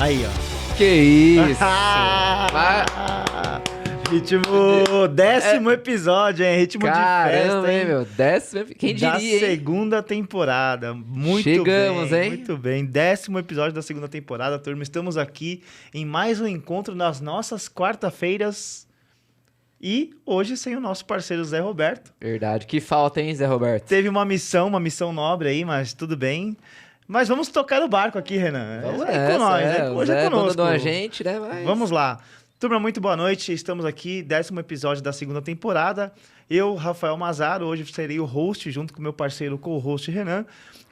Aí, ó. Que isso! Ritmo, 10º episódio, hein? Ritmo de Caramba, festa, hein? hein, meu? 10º, quem diria, Da hein? segunda temporada. Muito Chegamos, bem, hein? muito bem. 10º episódio da segunda temporada, turma. Estamos aqui em mais um encontro nas nossas quarta-feiras. E hoje sem o nosso parceiro Zé Roberto. Verdade, que falta, hein, Zé Roberto? Teve uma missão nobre aí, mas tudo bem. Mas vamos tocar o barco aqui, Renan. Vamos É nessa, com nós, o hoje Zé é conosco. abandonou a gente, né? Mas... Vamos lá. Turma, muito boa noite. Estamos aqui, 10º episódio da segunda temporada. Eu, Rafael Mazaro, hoje serei o host, junto com meu parceiro co-host Renan,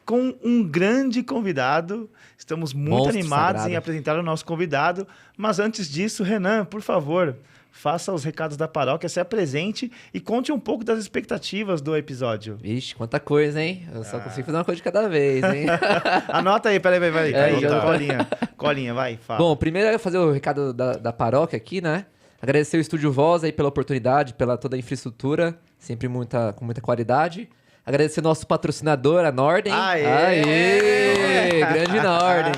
com um grande convidado. Estamos muito Monstro animados sagrado. em apresentar o nosso convidado. Mas antes disso, Renan, por favor, faça os recados da paróquia, se apresente e conte um pouco das expectativas do episódio. Vixe, quanta coisa, hein? Eu só consigo fazer uma coisa de cada vez, hein? Anota aí, peraí, vai. Aí, já- colinha, vai, fala. Bom, primeiro eu ia fazer o recado da paróquia aqui, né? Agradecer o Estúdio Voz aí pela oportunidade, pela toda a infraestrutura, sempre com muita qualidade. Agradecer nosso patrocinador, a Norden. Aê! Grande Norden.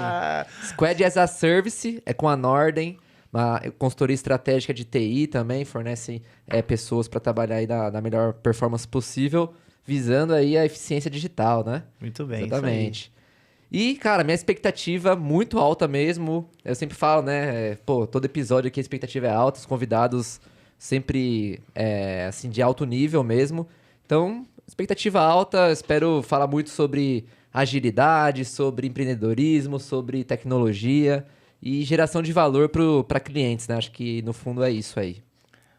Squad as a Service é com a Norden, uma consultoria estratégica de TI também, fornece pessoas para trabalhar aí da melhor performance possível, visando aí a eficiência digital, né? Muito bem, Exatamente. E, cara, minha expectativa muito alta mesmo. Eu sempre falo, né? Todo episódio aqui a expectativa é alta, os convidados sempre, assim, de alto nível mesmo. Então, expectativa alta, espero falar muito sobre agilidade, sobre empreendedorismo, sobre tecnologia e geração de valor para clientes, né? Acho que, no fundo, é isso aí.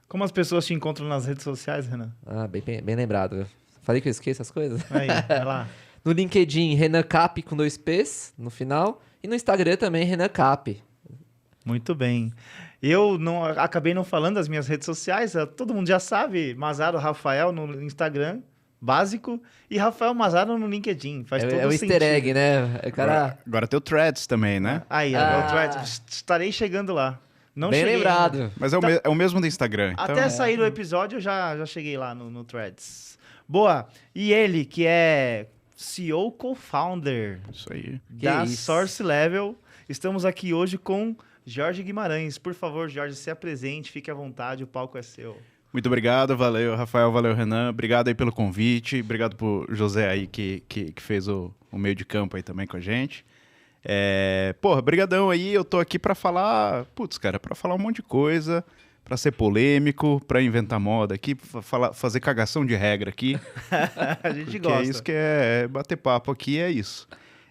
Como as pessoas te encontram nas redes sociais, Renan? Ah, bem lembrado. Falei que eu esqueço as coisas? Aí, vai lá. No LinkedIn, Renan Cap com 2 P's no final. E no Instagram também, Renan Cap. Muito bem. Eu acabei não falando das minhas redes sociais, todo mundo já sabe, Mazaro Rafael no Instagram, básico, e Rafael Mazaro no LinkedIn, faz todo É o sentido. easter egg, né? O cara... Agora tem o Threads também, né? Aí, estarei chegando lá. Não Bem cheguei lembrado. ainda. Mas é o mesmo do Instagram. Então, Até sair do episódio, eu já cheguei lá no Threads. Boa. E ele, que é CEO Co-Founder Isso aí. da isso. Source Level. Estamos aqui hoje com Jorge Guimarães. Por favor, Jorge, se apresente, fique à vontade, o palco é seu. Muito obrigado, valeu, Rafael, valeu, Renan. Obrigado aí pelo convite. Obrigado pro José aí que fez o meio de campo aí também com a gente. Brigadão aí. Eu tô aqui pra falar, pra falar um monte de coisa, pra ser polêmico, pra inventar moda aqui, fazer cagação de regra aqui. A gente Porque gosta. é isso que é bater papo aqui, é isso.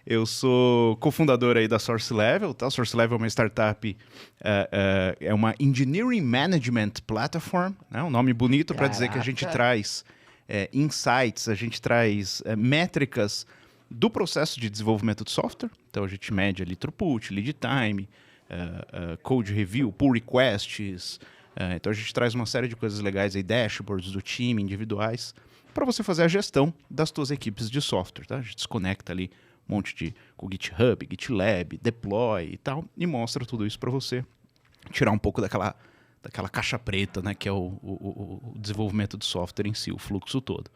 Eu sou cofundador aí da Source Level, tá? Source Level é uma startup, é uma Engineering Management Platform, né? Um nome bonito para dizer que a gente traz insights, a gente traz métricas do processo de desenvolvimento de software. Então a gente mede ali throughput, lead time, code review, pull requests. Então a gente traz uma série de coisas legais aí, dashboards do time, individuais, para você fazer a gestão das suas equipes de software, tá? A gente desconecta ali um monte com GitHub, GitLab, deploy e tal, e mostra tudo isso para você tirar um pouco daquela caixa preta, né, que é o desenvolvimento de software em si, o fluxo todo.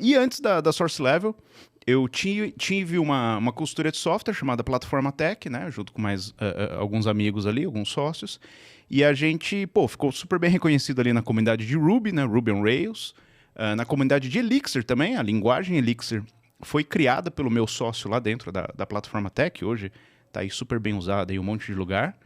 E antes da Source Level, eu tive uma consultoria de software chamada Plataforma Tech, né, junto com mais alguns amigos ali, alguns sócios, e a gente ficou super bem reconhecido ali na comunidade de Ruby, né, Ruby on Rails, na comunidade de Elixir também, a linguagem Elixir foi criada pelo meu sócio lá dentro da Plataforma Tech, hoje está aí super bem usada em um monte de lugar.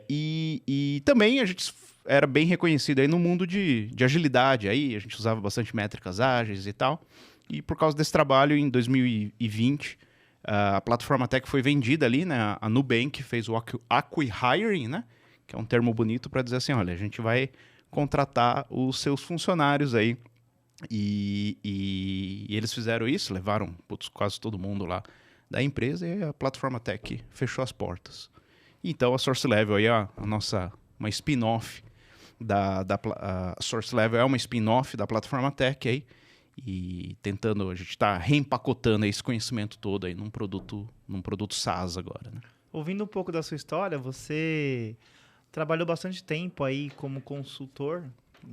E também a gente era bem reconhecido aí no mundo de agilidade, aí a gente usava bastante métricas ágeis e tal. E por causa desse trabalho, em 2020, a Plataforma Tech foi vendida ali, né? A Nubank fez o acqui-hiring, né? Que é um termo bonito para dizer assim, olha, a gente vai contratar os seus funcionários aí. E eles fizeram isso, levaram quase todo mundo lá da empresa e a Plataforma Tech fechou as portas. Então a Source Level aí é uma spin-off a Source Level é uma spin-off da Plataforma Tech aí, e a gente está reempacotando esse conhecimento todo aí num produto SaaS agora, né? Ouvindo um pouco da sua história, você trabalhou bastante tempo aí como consultor,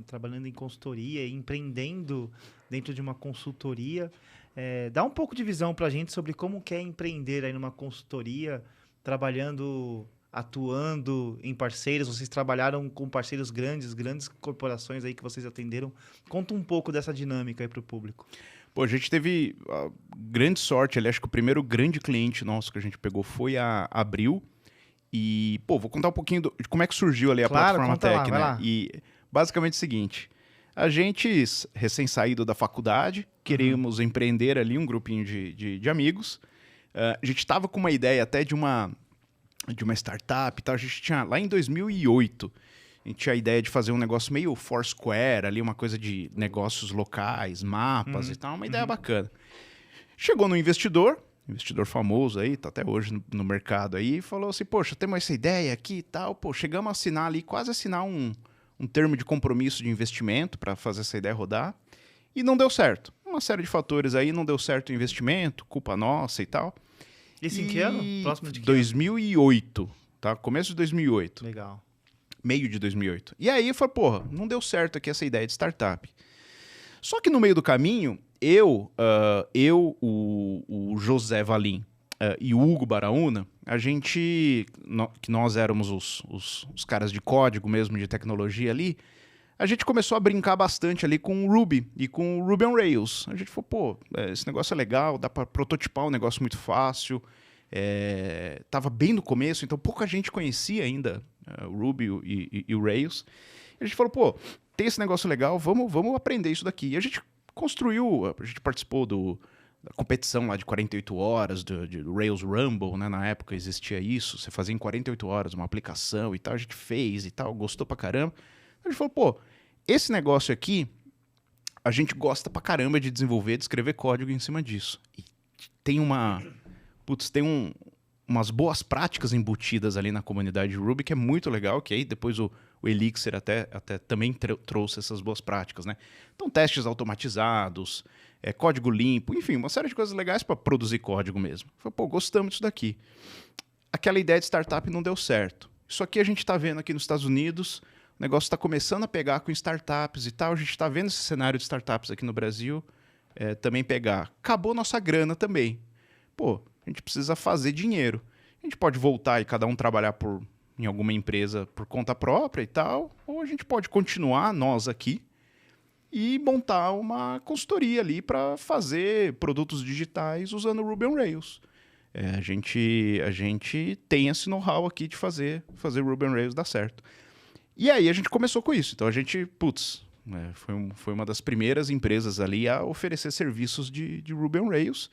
trabalhando em consultoria, empreendendo dentro de uma consultoria. Dá um pouco de visão para a gente sobre como que é empreender aí numa consultoria, trabalhando, atuando em parceiros? Vocês trabalharam com parceiros grandes corporações aí que vocês atenderam. Conta um pouco dessa dinâmica aí para o público. Pô, a gente teve grande sorte, ali, acho que o primeiro grande cliente nosso que a gente pegou foi a Abril. E, pô, vou contar um pouquinho de como é que surgiu ali a plataforma Tech, né? Lá. E basicamente é o seguinte, a gente, recém-saído da faculdade, queríamos empreender ali um grupinho de amigos. A gente estava com uma ideia até de uma startup e tal. A gente tinha, lá em 2008, a gente tinha a ideia de fazer um negócio meio Foursquare, ali uma coisa de negócios locais, mapas e tal, uma ideia bacana. Chegou no investidor famoso aí, tá até hoje no mercado aí, e falou assim, poxa, temos essa ideia aqui e tal, pô, chegamos a assinar ali, quase assinar um termo de compromisso de investimento para fazer essa ideia rodar, e não deu certo. Uma série de fatores aí, não deu certo o investimento, culpa nossa e tal. Isso em que ano? Próximo de que 2008, tá? Começo de 2008. Legal. Meio de 2008. E aí eu falei, porra, não deu certo aqui essa ideia de startup. Só que no meio do caminho, o José Valim e o Hugo Baraúna, que nós éramos os caras de código mesmo, de tecnologia ali, a gente começou a brincar bastante ali com o Ruby e com o Ruby on Rails. A gente falou, pô, esse negócio é legal, dá para prototipar um negócio muito fácil. Tava bem no começo, então pouca gente conhecia ainda o Ruby e o Rails. E a gente falou, pô, tem esse negócio legal, vamos aprender isso daqui. E a gente a gente participou da competição lá de 48 horas, do Rails Rumble, né? Na época existia isso, você fazia em 48 horas uma aplicação e tal, a gente fez e tal, gostou pra caramba. A gente falou, pô, esse negócio aqui, a gente gosta pra caramba de desenvolver, de escrever código em cima disso. E tem umas boas práticas embutidas ali na comunidade Ruby, que é muito legal, que aí depois o Elixir até também trouxe essas boas práticas, né? Então, testes automatizados, código limpo, enfim, uma série de coisas legais para produzir código mesmo. Falei, pô, gostamos disso daqui. Aquela ideia de startup não deu certo. Isso aqui a gente está vendo aqui nos Estados Unidos, o negócio está começando a pegar com startups e tal, a gente está vendo esse cenário de startups aqui no Brasil também pegar. Acabou nossa grana também. Pô, a gente precisa fazer dinheiro. A gente pode voltar e cada um trabalhar em alguma empresa por conta própria e tal, ou a gente pode continuar, nós aqui, e montar uma consultoria ali para fazer produtos digitais usando o Ruby on Rails. A gente tem esse know-how aqui de fazer Ruby on Rails dar certo. E aí a gente começou com isso. Então a gente, foi uma das primeiras empresas ali a oferecer serviços de Ruby on Rails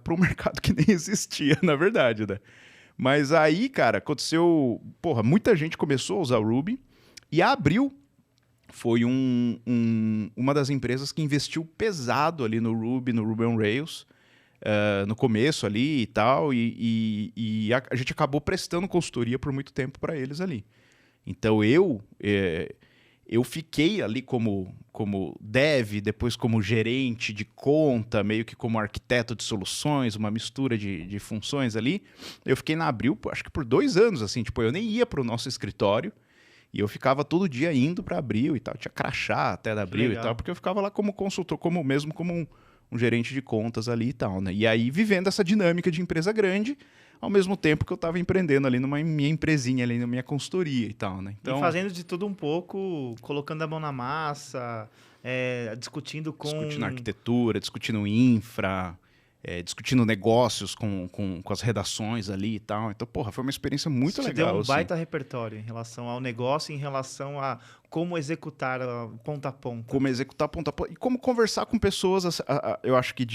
para um mercado que nem existia, na verdade, né? Mas aí, cara, aconteceu... Porra, muita gente começou a usar o Ruby e a Abril foi uma das empresas que investiu pesado ali no Ruby on Rails, no começo ali e tal, e a gente acabou prestando consultoria por muito tempo para eles ali. Então eu fiquei ali como dev, depois como gerente de conta, meio que como arquiteto de soluções, uma mistura de funções ali. Eu fiquei na Abril, acho que por 2 anos, assim, tipo, eu nem ia para o nosso escritório e eu ficava todo dia indo para Abril e tal, tinha crachá até da Abril e tal, porque eu ficava lá como consultor, como um gerente de contas ali e tal, né? E aí vivendo essa dinâmica de empresa grande, ao mesmo tempo que eu estava empreendendo ali numa minha empresinha, ali na minha consultoria e tal, né? Então, e fazendo de tudo um pouco, colocando a mão na massa, discutindo arquitetura, discutindo infra, discutindo negócios com as redações ali e tal. Então, porra, foi uma experiência muito legal. Você deu um assim. baita repertório em relação ao negócio, em relação a como executar ponta a ponta. Como executar ponta a ponta. E como conversar com pessoas, eu acho que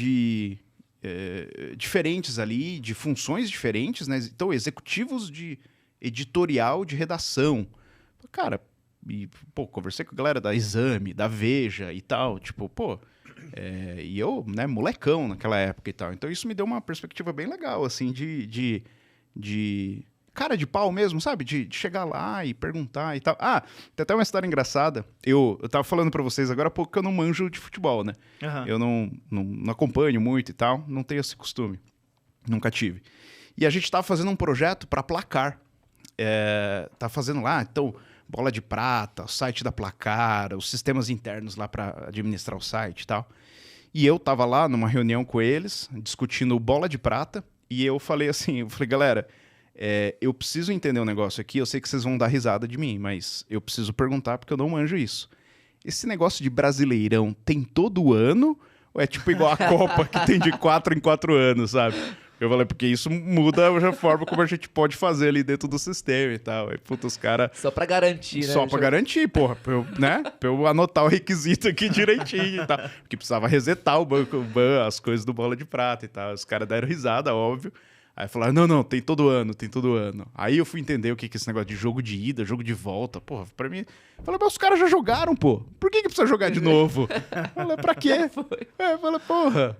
diferentes ali, de funções diferentes, né? Então, executivos de editorial, de redação. Cara, conversei com a galera da Exame, da Veja e tal, tipo, e eu, né, molecão naquela época e tal. Então, isso me deu uma perspectiva bem legal, assim, de cara de pau mesmo, sabe? De chegar lá e perguntar e tal. Ah, tem até uma história engraçada. Eu tava falando pra vocês agora há pouco que eu não manjo de futebol, né? Uhum. Eu não acompanho muito e tal, não tenho esse costume. Nunca tive. E a gente tava fazendo um projeto pra Placar. Tá fazendo lá, então, bola de prata, o site da Placar, os sistemas internos lá pra administrar o site e tal. E eu tava lá numa reunião com eles, discutindo bola de prata, e eu falei assim, galera... eu preciso entender um negócio aqui, eu sei que vocês vão dar risada de mim, mas eu preciso perguntar porque eu não manjo isso. Esse negócio de Brasileirão tem todo ano? Ou é tipo igual a Copa, que tem de 4 em 4 anos, sabe? Eu falei, porque isso muda a forma como a gente pode fazer ali dentro do sistema e tal. Aí, puta, os caras... Só pra garantir, né? Só pra garantir, porra. Pra eu, né? Pra eu anotar o requisito aqui direitinho e tal. Porque precisava resetar o banco, as coisas do Bola de Prata e tal. Os caras deram risada, óbvio. Aí falaram, não, tem todo ano, tem todo ano. Aí eu fui entender o que é esse negócio de jogo de ida, jogo de volta. Porra, pra mim... Eu falei, mas os caras já jogaram, pô. Por que precisa jogar de novo? Eu falei, pra quê? Eu falei, porra...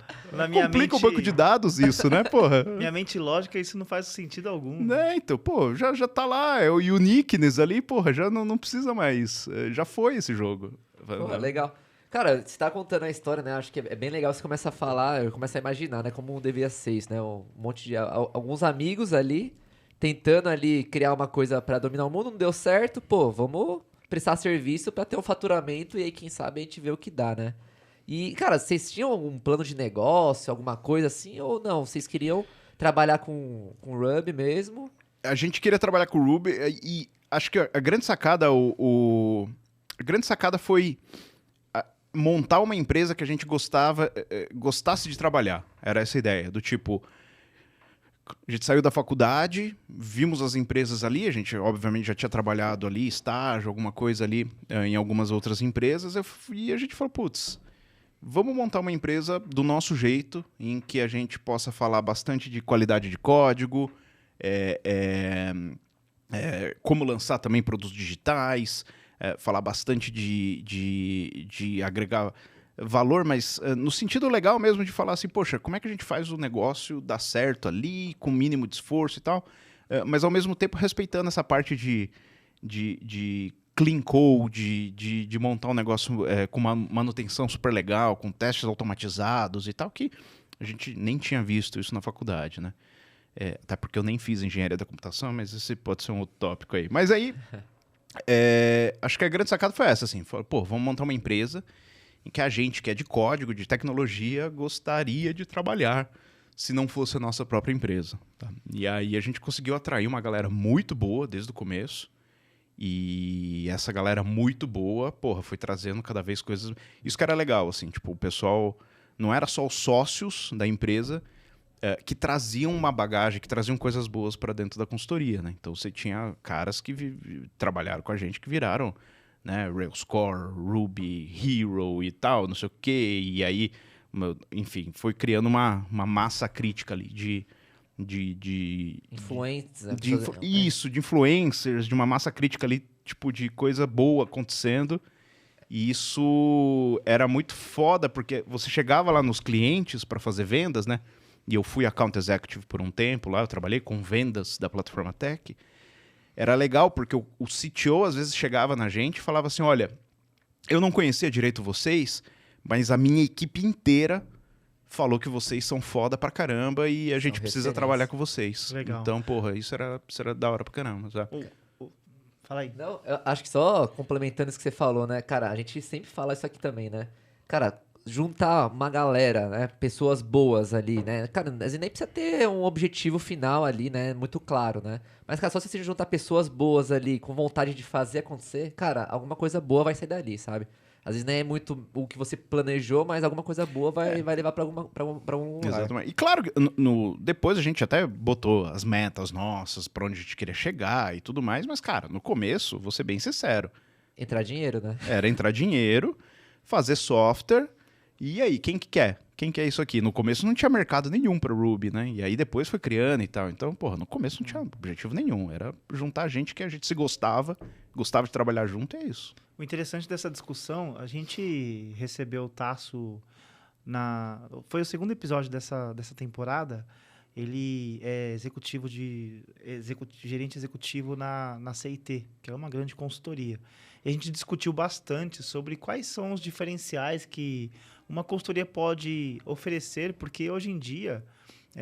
Complica o banco de dados isso, né, porra? Minha mente lógica, isso não faz sentido algum. Então, pô, já tá lá, é o uniqueness ali, porra, já não precisa mais. Já foi esse jogo. Porra, legal. Cara, você tá contando a história, né? Acho que é bem legal você começa a falar, eu começo a imaginar, né? Como devia ser isso, né? Um monte de... Alguns amigos ali, tentando ali criar uma coisa pra dominar o mundo, não deu certo, pô, vamos prestar serviço pra ter um faturamento e aí, quem sabe, a gente vê o que dá, né? E, cara, vocês tinham algum plano de negócio, alguma coisa assim, ou não? Vocês queriam trabalhar com Ruby mesmo? A gente queria trabalhar com Ruby e acho que a grande sacada, a grande sacada foi montar uma empresa que a gente gostasse de trabalhar. Era essa a ideia, do tipo... A gente saiu da faculdade, vimos as empresas ali, a gente obviamente já tinha trabalhado ali, estágio, alguma coisa ali em algumas outras empresas, e a gente falou, putz, vamos montar uma empresa do nosso jeito, em que a gente possa falar bastante de qualidade de código, como lançar também produtos digitais, falar bastante de agregar valor, mas no sentido legal mesmo de falar assim, poxa, como é que a gente faz o negócio dar certo ali, com o mínimo de esforço e tal, mas ao mesmo tempo respeitando essa parte de clean code, de montar um negócio com uma manutenção super legal, com testes automatizados e tal, que a gente nem tinha visto isso na faculdade, né? Até porque eu nem fiz engenharia da computação, mas esse pode ser um outro tópico aí. Mas aí, acho que a grande sacada foi essa, assim, pô, vamos montar uma empresa em que a gente, que é de código, de tecnologia, gostaria de trabalhar se não fosse a nossa própria empresa. Tá? E aí a gente conseguiu atrair uma galera muito boa desde o começo. E essa galera muito boa, porra, foi trazendo cada vez coisas... Isso que era legal, assim, tipo, o pessoal... Não era só os sócios da empresa que traziam uma bagagem, que traziam coisas boas para dentro da consultoria, né? Então você tinha caras que trabalharam com a gente que viraram... né, Railscore, Ruby, Hero e tal, não sei o quê, e aí, enfim, foi criando uma massa crítica ali de influentes, né? De influencers, de uma massa crítica ali, tipo, de coisa boa acontecendo, e isso era muito foda, porque você chegava lá nos clientes para fazer vendas, né, e eu fui account executive por um tempo lá, eu trabalhei com vendas da plataforma Tech. Era legal, porque o CTO às vezes chegava na gente e falava assim, olha, eu não conhecia direito vocês, mas a minha equipe inteira falou que vocês são foda pra caramba e a gente precisa trabalhar com vocês. Legal. Então, porra, isso era da hora pra caramba. Já. Fala aí. Não, eu acho que só complementando isso que você falou, né? Cara, a gente sempre fala isso aqui também, né? Cara, juntar uma galera, né? Pessoas boas ali, né? Cara, nem precisa ter um objetivo final ali, né? Muito claro, né? Mas, cara, só se você juntar pessoas boas ali, com vontade de fazer acontecer, cara, alguma coisa boa vai sair dali, sabe? Às vezes nem é muito o que você planejou, mas alguma coisa boa vai levar pra um lugar. Exatamente. E claro, depois a gente até botou as metas nossas, pra onde a gente queria chegar e tudo mais, mas, cara, no começo, vou ser bem sincero. Entrar dinheiro, né? Era entrar dinheiro, fazer software, e aí, quem que quer? Quem quer isso aqui? No começo não tinha mercado nenhum para Ruby, né? E aí depois foi criando e tal. Então, porra, no começo não tinha objetivo nenhum. Era juntar gente que a gente se gostava de trabalhar junto, e é isso. O interessante dessa discussão, a gente recebeu o Tasso foi o segundo episódio dessa temporada. Ele é gerente executivo na CIT, que é uma grande consultoria. E a gente discutiu bastante sobre quais são os diferenciais que uma consultoria pode oferecer, porque hoje em dia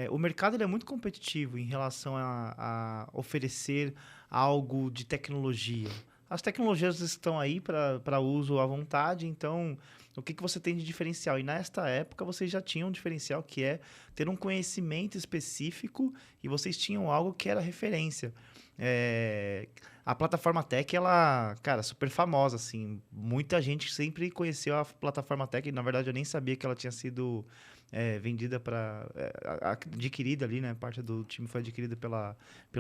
o mercado ele é muito competitivo em relação a oferecer algo de tecnologia. As tecnologias estão aí para uso à vontade, então o que você tem de diferencial. E nesta época, vocês já tinham um diferencial que é ter um conhecimento específico e vocês tinham algo que era referência. A plataforma Tech, ela, cara, super famosa, assim. Muita gente sempre conheceu a plataforma Tech. E, na verdade, eu nem sabia que ela tinha sido vendida adquirida ali, né? Parte do time foi adquirida pela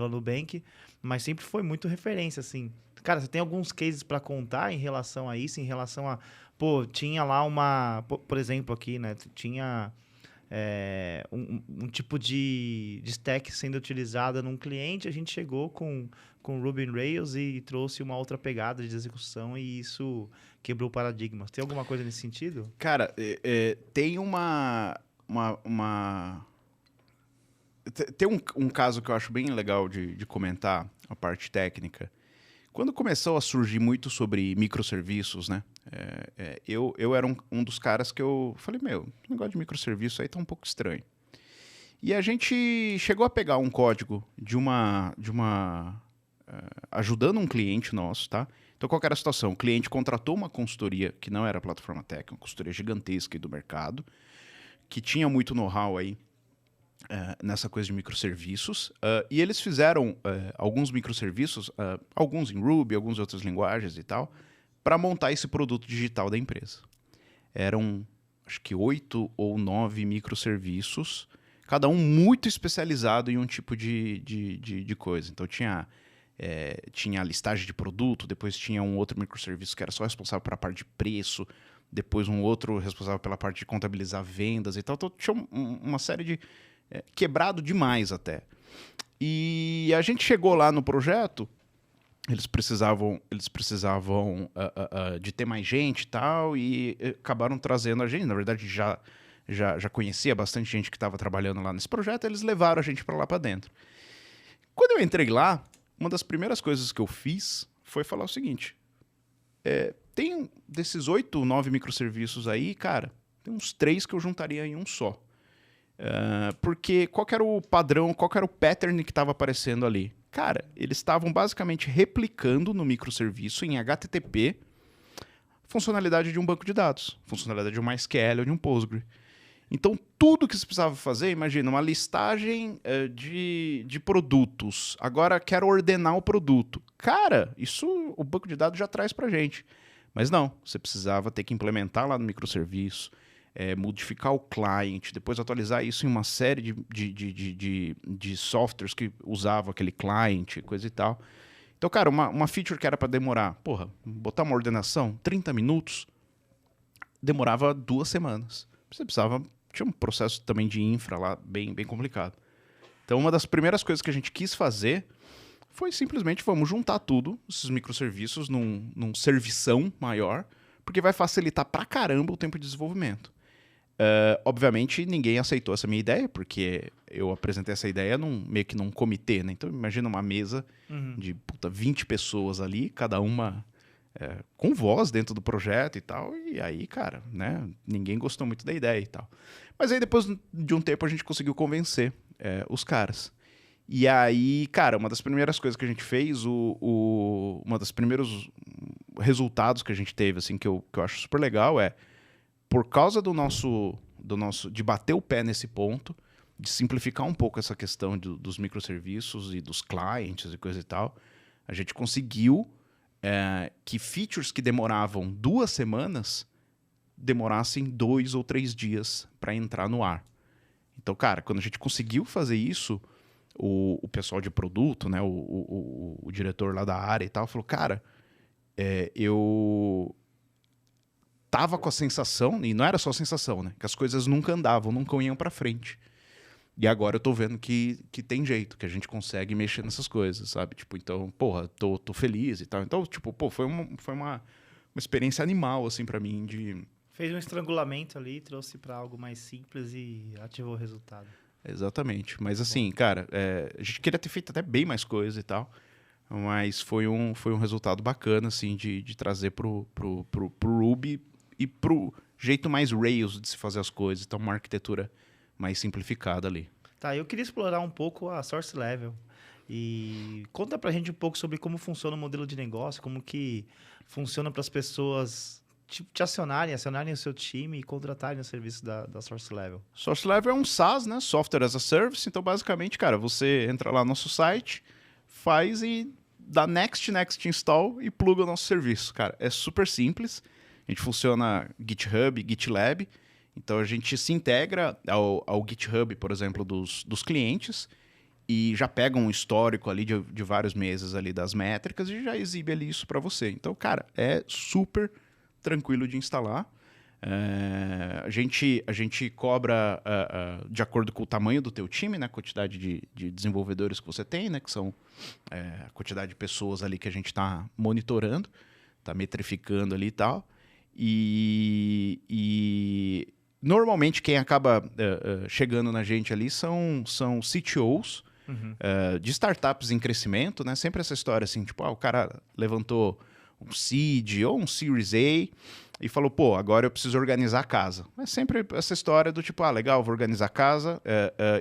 Nubank. Mas sempre foi muito referência, assim. Cara, você tem alguns cases para contar em relação a isso? Em relação a... Pô, tinha lá uma... Por exemplo, aqui, né? Tinha... um tipo de stack sendo utilizada num cliente, a gente chegou com Ruby on Rails e trouxe uma outra pegada de execução e isso quebrou paradigmas. Tem alguma coisa nesse sentido? Cara, tem tem um caso que eu acho bem legal de comentar, a parte técnica. Quando começou a surgir muito sobre microserviços, né? Eu era um dos caras que eu falei, o negócio de microserviço aí tá um pouco estranho. E a gente chegou a pegar um código ajudando um cliente nosso, tá? Então, qual que era a situação? O cliente contratou uma consultoria que não era a plataforma Tech, uma consultoria gigantesca aí do mercado, que tinha muito know-how aí nessa coisa de microserviços, e eles fizeram alguns microserviços, alguns em Ruby, algumas outras linguagens e tal, para montar esse produto digital da empresa. Eram, acho que 8 ou 9 microserviços, cada um muito especializado em um tipo de coisa. Então tinha a listagem de produto, depois tinha um outro microserviço que era só responsável pela parte de preço, depois um outro responsável pela parte de contabilizar vendas e tal. Então tinha uma série de... quebrado demais até. E a gente chegou lá no projeto, eles precisavam de ter mais gente e tal, e acabaram trazendo a gente. Na verdade, já conhecia bastante gente que estava trabalhando lá nesse projeto, eles levaram a gente para lá para dentro. Quando eu entrei lá, uma das primeiras coisas que eu fiz foi falar o seguinte, tem desses 8, 9 microserviços aí, cara, tem uns 3 que eu juntaria em um só. Porque qual que era o padrão, qual que era o pattern que estava aparecendo ali? Cara, eles estavam basicamente replicando no microserviço em HTTP funcionalidade de um banco de dados, funcionalidade de um MySQL ou de um Postgre. Então, tudo que você precisava fazer, imagina, uma listagem de produtos. Agora, quero ordenar o produto. Cara, isso o banco de dados já traz pra gente. Mas não, você precisava ter que implementar lá no microserviço, modificar o client, depois atualizar isso em uma série de softwares que usavam aquele client, coisa e tal. Então, cara, uma feature que era para demorar, botar uma ordenação, 30 minutos, demorava 2 semanas. Você precisava... Tinha um processo também de infra lá bem, bem complicado. Então, uma das primeiras coisas que a gente quis fazer foi simplesmente, vamos juntar tudo, esses microserviços, num servição maior, porque vai facilitar pra caramba o tempo de desenvolvimento. Obviamente, ninguém aceitou essa minha ideia, porque eu apresentei essa ideia meio que num comitê, né? Então, imagina uma mesa de 20 pessoas ali, cada uma com voz dentro do projeto e tal, e aí, cara, né? Ninguém gostou muito da ideia e tal. Mas aí, depois de um tempo, a gente conseguiu convencer os caras. E aí, cara, uma das primeiras coisas que a gente fez, uma dos primeiros resultados que a gente teve, assim, que eu acho super legal por causa de bater o pé nesse ponto, de simplificar um pouco essa questão dos microserviços e dos clientes e coisa e tal, a gente conseguiu que features que demoravam 2 semanas demorassem 2 ou 3 dias para entrar no ar. Então, cara, quando a gente conseguiu fazer isso, o pessoal de produto, né, o diretor lá da área e tal, falou, cara, eu tava com a sensação, e não era só a sensação, né, que as coisas nunca andavam, nunca iam para frente. E agora eu tô vendo que tem jeito, que a gente consegue mexer nessas coisas, sabe? Tipo, então, tô feliz e tal. Então, tipo, foi uma experiência animal, assim, pra mim de... Fez um estrangulamento ali, trouxe pra algo mais simples e ativou o resultado. Exatamente. Mas, assim, cara, a gente queria ter feito até bem mais coisa e tal, mas foi um resultado bacana, assim, de trazer pro Ruby e pro jeito mais Rails de se fazer as coisas. Então, uma arquitetura mais simplificada ali. Tá, eu queria explorar um pouco a Source Level. E conta pra gente um pouco sobre como funciona o modelo de negócio, como que funciona para as pessoas te acionarem o seu time e contratarem o serviço da Source Level? Source Level é um SaaS, né? Software as a Service. Então, basicamente, cara, você entra lá no nosso site, faz e dá next install e pluga o nosso serviço. Cara, é super simples. A gente funciona GitHub, GitLab. Então, a gente se integra ao GitHub, por exemplo, dos clientes e já pega um histórico ali de vários meses ali das métricas e já exibe ali isso para você. Então, cara, é super tranquilo de instalar. A gente cobra de acordo com o tamanho do teu time, né? A quantidade de desenvolvedores que você tem, né? Que são a quantidade de pessoas ali que a gente está monitorando, está metrificando ali e tal. E normalmente quem acaba chegando na gente ali são CTOs de startups em crescimento, né? Sempre essa história assim, tipo, o cara levantou um seed ou um Series A e falou, pô, agora eu preciso organizar a casa. É sempre essa história do tipo, legal, vou organizar a casa.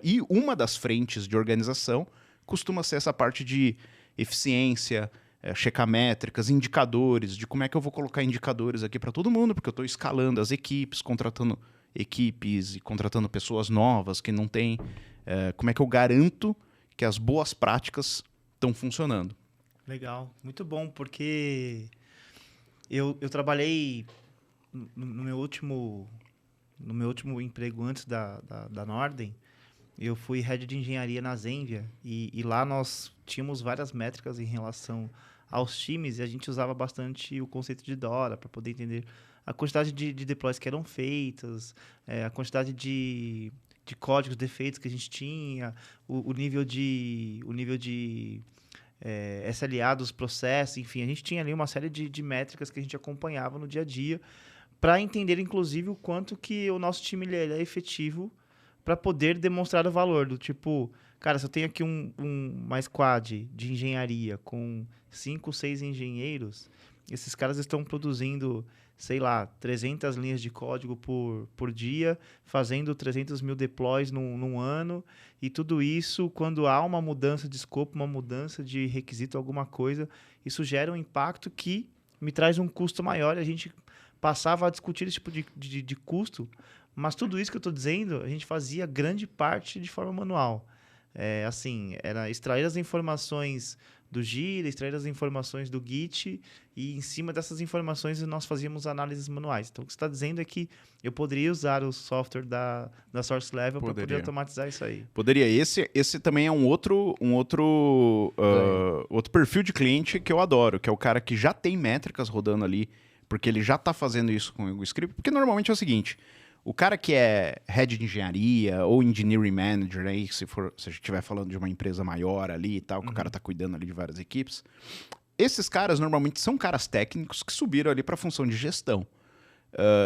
E uma das frentes de organização costuma ser essa parte de eficiência, checar métricas, indicadores, de como é que eu vou colocar indicadores aqui para todo mundo, porque eu estou escalando as equipes, contratando equipes e contratando pessoas novas que não têm... como é que eu garanto que as boas práticas estão funcionando? Legal, muito bom, porque eu trabalhei no meu último emprego antes da Nordem, eu fui head de engenharia na Zenvia e lá nós tínhamos várias métricas em relação aos times e a gente usava bastante o conceito de DORA para poder entender a quantidade de deploys que eram feitas, a quantidade de códigos, defeitos que a gente tinha, o nível de SLA dos processos, enfim, a gente tinha ali uma série de métricas que a gente acompanhava no dia a dia para entender, inclusive, o quanto que o nosso time ele é efetivo para poder demonstrar o valor do tipo, cara, se eu tenho aqui uma squad de engenharia com 5, 6 engenheiros, esses caras estão produzindo, sei lá, 300 linhas de código por dia, fazendo 300 mil deploys num ano, e tudo isso, quando há uma mudança de escopo, uma mudança de requisito, alguma coisa, isso gera um impacto que me traz um custo maior, e a gente passava a discutir esse tipo de custo, mas tudo isso que eu estou dizendo, a gente fazia grande parte de forma manual. Era extrair as informações do Gira, extrair as informações do Git e em cima dessas informações nós fazíamos análises manuais. Então o que você está dizendo é que eu poderia usar o software da Source Level para poder automatizar isso aí. Poderia. Esse também é um outro perfil de cliente que eu adoro, que é o cara que já tem métricas rodando ali, porque ele já está fazendo isso com o script, porque normalmente é o seguinte... O cara que é head de engenharia ou engineering manager, aí, se a gente estiver falando de uma empresa maior ali e tal, que o cara está cuidando ali de várias equipes, esses caras normalmente são caras técnicos que subiram ali para a função de gestão.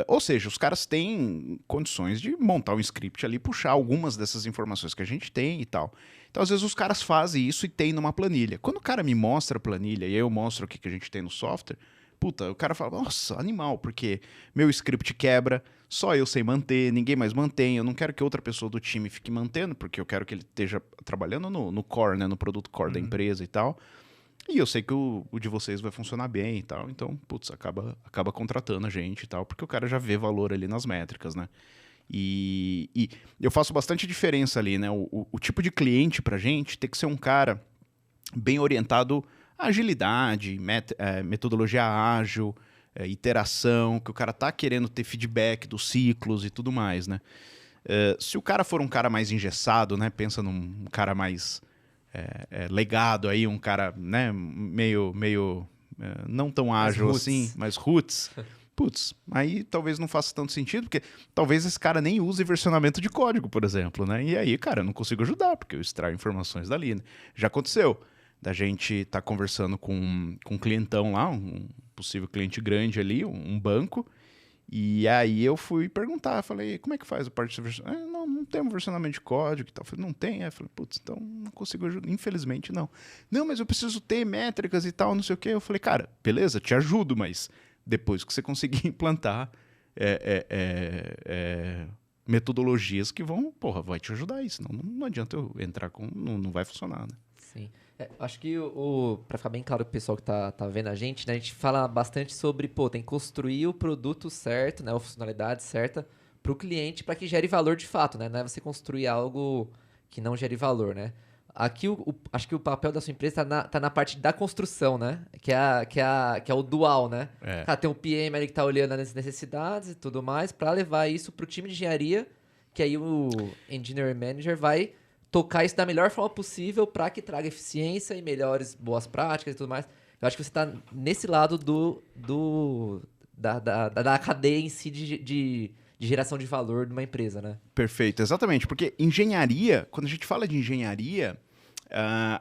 Ou seja, os caras têm condições de montar um script ali, puxar algumas dessas informações que a gente tem e tal. Então, às vezes, os caras fazem isso e tem numa planilha. Quando o cara me mostra a planilha e eu mostro o que a gente tem no software, puta, o cara fala, nossa, animal, porque meu script quebra, só eu sei manter, ninguém mais mantém, eu não quero que outra pessoa do time fique mantendo, porque eu quero que ele esteja trabalhando no core, né, no produto core da empresa e tal. E eu sei que o de vocês vai funcionar bem e tal, então, putz, acaba contratando a gente e tal, porque o cara já vê valor ali nas métricas, né? E eu faço bastante diferença ali, né? O tipo de cliente pra gente tem que ser um cara bem orientado à agilidade, metodologia ágil, iteração, que o cara tá querendo ter feedback dos ciclos e tudo mais, né? Se o cara for um cara mais engessado, né? Pensa num cara mais legado aí, um cara, né? meio não tão ágil assim, mas roots. Putz, aí talvez não faça tanto sentido, porque talvez esse cara nem use versionamento de código, por exemplo, né? E aí, cara, eu não consigo ajudar, porque eu extraio informações dali, né? Já aconteceu da gente tá conversando com um clientão lá, um possível cliente grande ali, um banco, e aí eu fui perguntar, falei, como é que faz a parte de versionamento? Não temos versionamento de código e tal. Eu falei, não tem? Aí eu falei, putz, então não consigo ajudar, infelizmente não. Não, mas eu preciso ter métricas e tal, não sei o quê. Eu falei, cara, beleza, te ajudo, mas depois que você conseguir implantar metodologias que vão, vai te ajudar isso. Não adianta eu entrar com... Não vai funcionar, né? Sim. Acho que para ficar bem claro pro pessoal que tá vendo a gente, né, a gente fala bastante sobre, tem que construir o produto certo, né, a funcionalidade certa para o cliente para que gere valor de fato, né? Não é você construir algo que não gere valor, né? Aqui, acho que o papel da sua empresa tá na parte da construção, né? Que é o dual, né? Cara, tem um PM ali que tá olhando as necessidades e tudo mais para levar isso pro time de engenharia, que aí o Engineering Manager vai tocar isso da melhor forma possível para que traga eficiência e melhores boas práticas e tudo mais. Eu acho que você está nesse lado da cadeia em si de geração de valor de uma empresa, né? Perfeito, exatamente. Porque engenharia, quando a gente fala de engenharia,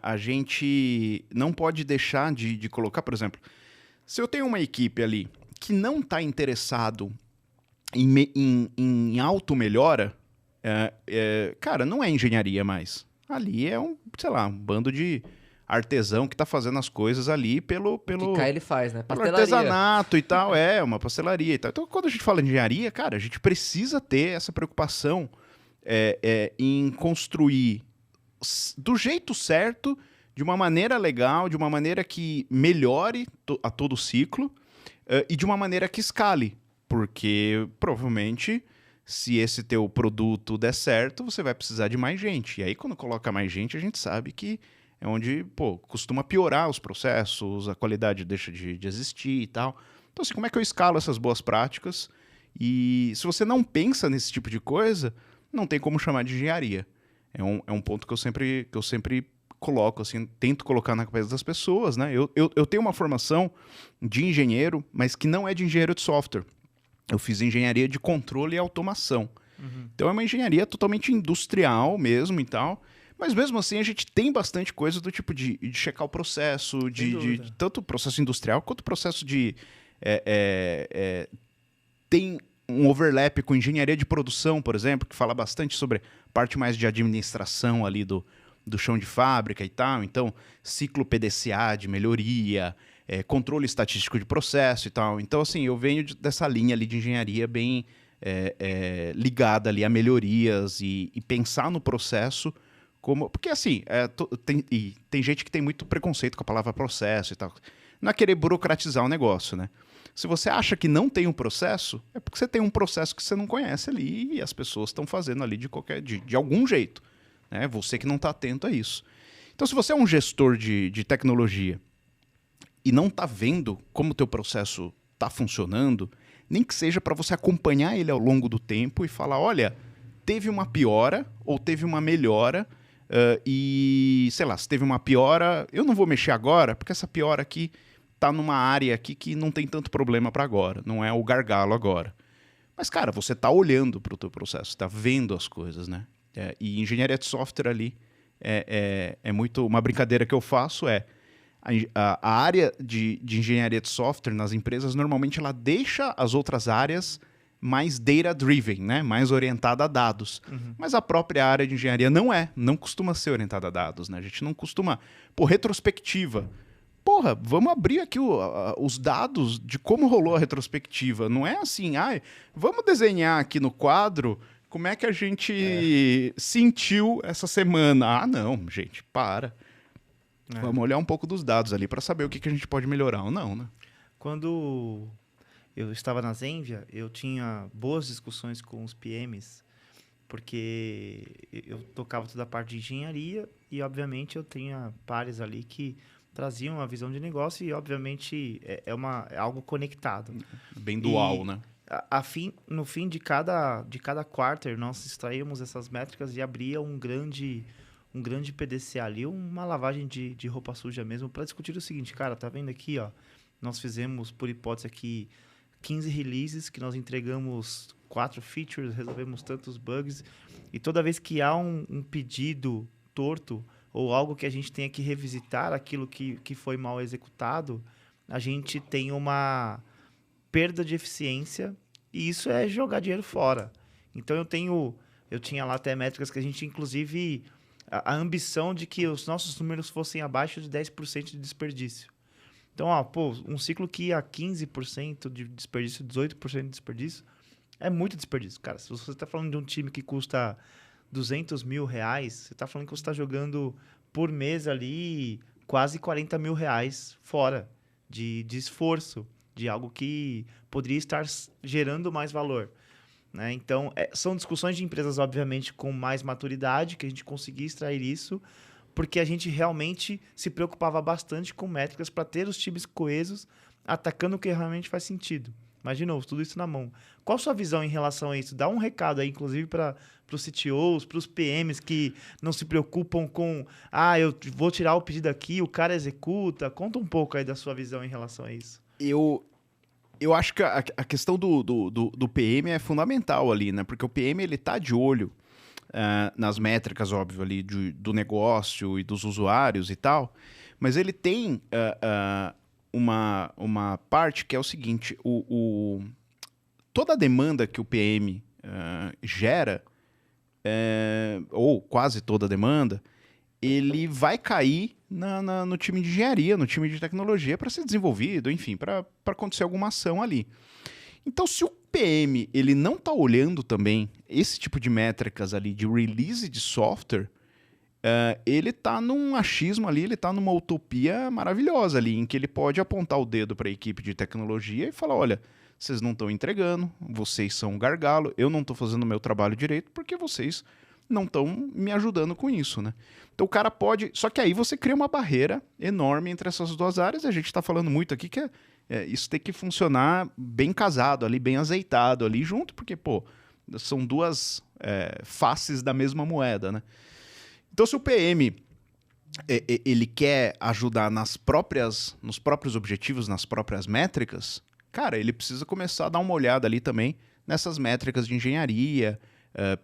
a gente não pode deixar de colocar, por exemplo, se eu tenho uma equipe ali que não está interessado em auto-melhora, cara, não é engenharia mais. Ali é um bando de artesão que está fazendo as coisas ali pelo que ele faz, né? Pelo artesanato e tal, uma pastelaria e tal. Então, quando a gente fala de engenharia, cara, a gente precisa ter essa preocupação em construir do jeito certo, de uma maneira legal, de uma maneira que melhore a todo o ciclo e de uma maneira que escale. Porque, provavelmente, se esse teu produto der certo, você vai precisar de mais gente. E aí, quando coloca mais gente, a gente sabe que é onde, costuma piorar os processos, a qualidade deixa de existir e tal. Então, assim, como é que eu escalo essas boas práticas? E se você não pensa nesse tipo de coisa, não tem como chamar de engenharia. É um ponto que eu sempre coloco, assim, tento colocar na cabeça das pessoas, né? Eu tenho uma formação de engenheiro, mas que não é de engenheiro de software. Eu fiz engenharia de controle e automação. Uhum. Então é uma engenharia totalmente industrial mesmo e tal. Mas mesmo assim a gente tem bastante coisa do tipo de checar o processo, de tanto o processo industrial quanto o processo de... tem um overlap com engenharia de produção, por exemplo, que fala bastante sobre parte mais de administração ali do chão de fábrica e tal. Então, ciclo PDCA de melhoria, controle estatístico de processo e tal. Então, assim, eu venho dessa linha ali de engenharia bem ligada ali a melhorias e pensar no processo como... Porque, assim, tem gente que tem muito preconceito com a palavra processo e tal. Não é querer burocratizar o negócio, né? Se você acha que não tem um processo, é porque você tem um processo que você não conhece ali e as pessoas estão fazendo ali de algum jeito, né? Você que não está atento a isso. Então, se você é um gestor de tecnologia e não está vendo como o teu processo está funcionando, nem que seja para você acompanhar ele ao longo do tempo e falar, olha, teve uma piora ou teve uma melhora e, sei lá, se teve uma piora, eu não vou mexer agora, porque essa piora aqui está numa área aqui que não tem tanto problema para agora, não é o gargalo agora. Mas, cara, você está olhando para o teu processo, está vendo as coisas, né? E engenharia de software ali é muito... Uma brincadeira que eu faço a área de engenharia de software nas empresas, normalmente ela deixa as outras áreas mais data-driven, né? Mais orientada a dados. Uhum. Mas a própria área de engenharia não costuma ser orientada a dados, né? A gente não costuma... retrospectiva. Porra, vamos abrir aqui os dados de como rolou a retrospectiva. Não é assim, vamos desenhar aqui no quadro como é que a gente sentiu essa semana. Ah, não, gente, para. Vamos olhar um pouco dos dados ali para saber o que a gente pode melhorar ou não, né? Quando eu estava na Zenvia, eu tinha boas discussões com os PMs, porque eu tocava toda a parte de engenharia e, obviamente, eu tinha pares ali que traziam uma visão de negócio e, obviamente, é algo conectado. Bem dual, né? No fim de cada quarter, nós extraímos essas métricas e abria um grande PDCA ali, uma lavagem de roupa suja mesmo, para discutir o seguinte, cara, tá vendo aqui, ó, nós fizemos, por hipótese aqui, 15 releases, que nós entregamos 4 features, resolvemos tantos bugs, e toda vez que há um pedido torto, ou algo que a gente tenha que revisitar aquilo que foi mal executado, a gente tem uma perda de eficiência e isso é jogar dinheiro fora. Então eu tinha lá até métricas que a gente, inclusive, a ambição de que os nossos números fossem abaixo de 10% de desperdício. Então, um ciclo que ia 15% de desperdício, 18% de desperdício, é muito desperdício. Cara, se você está falando de um time que custa R$200 mil, você está falando que você está jogando por mês ali quase 40 mil reais fora de esforço, de algo que poderia estar gerando mais valor. Né? Então, são discussões de empresas, obviamente, com mais maturidade, que a gente conseguia extrair isso, porque a gente realmente se preocupava bastante com métricas para ter os times coesos, atacando o que realmente faz sentido. Mas, de novo, tudo isso na mão. Qual a sua visão em relação a isso? Dá um recado aí, inclusive, para os CTOs, para os PMs que não se preocupam com eu vou tirar o pedido aqui, o cara executa. Conta um pouco aí da sua visão em relação a isso. Eu acho que a questão do PM é fundamental ali, né? Porque o PM, ele tá de olho nas métricas, óbvio, ali do negócio e dos usuários e tal, mas ele tem uma parte que é o seguinte, toda a demanda que o PM gera, ou quase toda a demanda, ele vai cair no time de engenharia, no time de tecnologia para ser desenvolvido, enfim, para acontecer alguma ação ali. Então, se o PM ele não está olhando também esse tipo de métricas ali de release de software, ele está num achismo ali, ele está numa utopia maravilhosa ali, em que ele pode apontar o dedo para a equipe de tecnologia e falar, olha, vocês não estão entregando, vocês são um gargalo, eu não estou fazendo o meu trabalho direito porque vocês não estão me ajudando com isso, né? Então o cara pode... Só que aí você cria uma barreira enorme entre essas duas áreas, e a gente está falando muito aqui que isso tem que funcionar bem casado ali, bem azeitado ali junto, porque, são duas faces da mesma moeda, né? Então se o PM ele quer ajudar nos próprios objetivos, nas próprias métricas, cara, ele precisa começar a dar uma olhada ali também nessas métricas de engenharia,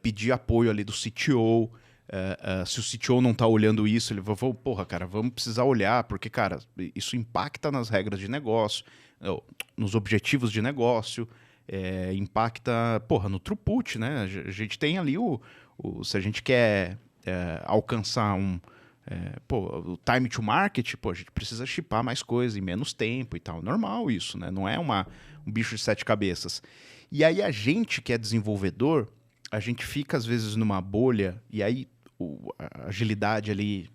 pedir apoio ali do CTO. Se o CTO não está olhando isso, ele vai falar, porra, cara, vamos precisar olhar, porque, cara, isso impacta nas regras de negócio, nos objetivos de negócio, impacta, no throughput, né? A gente tem ali se a gente quer alcançar o time to market, a gente precisa shippar mais coisa em menos tempo e tal. Normal isso, né? Não é um bicho de 7 cabeças. E aí a gente que é desenvolvedor, a gente fica às vezes numa bolha, e aí a agilidade ali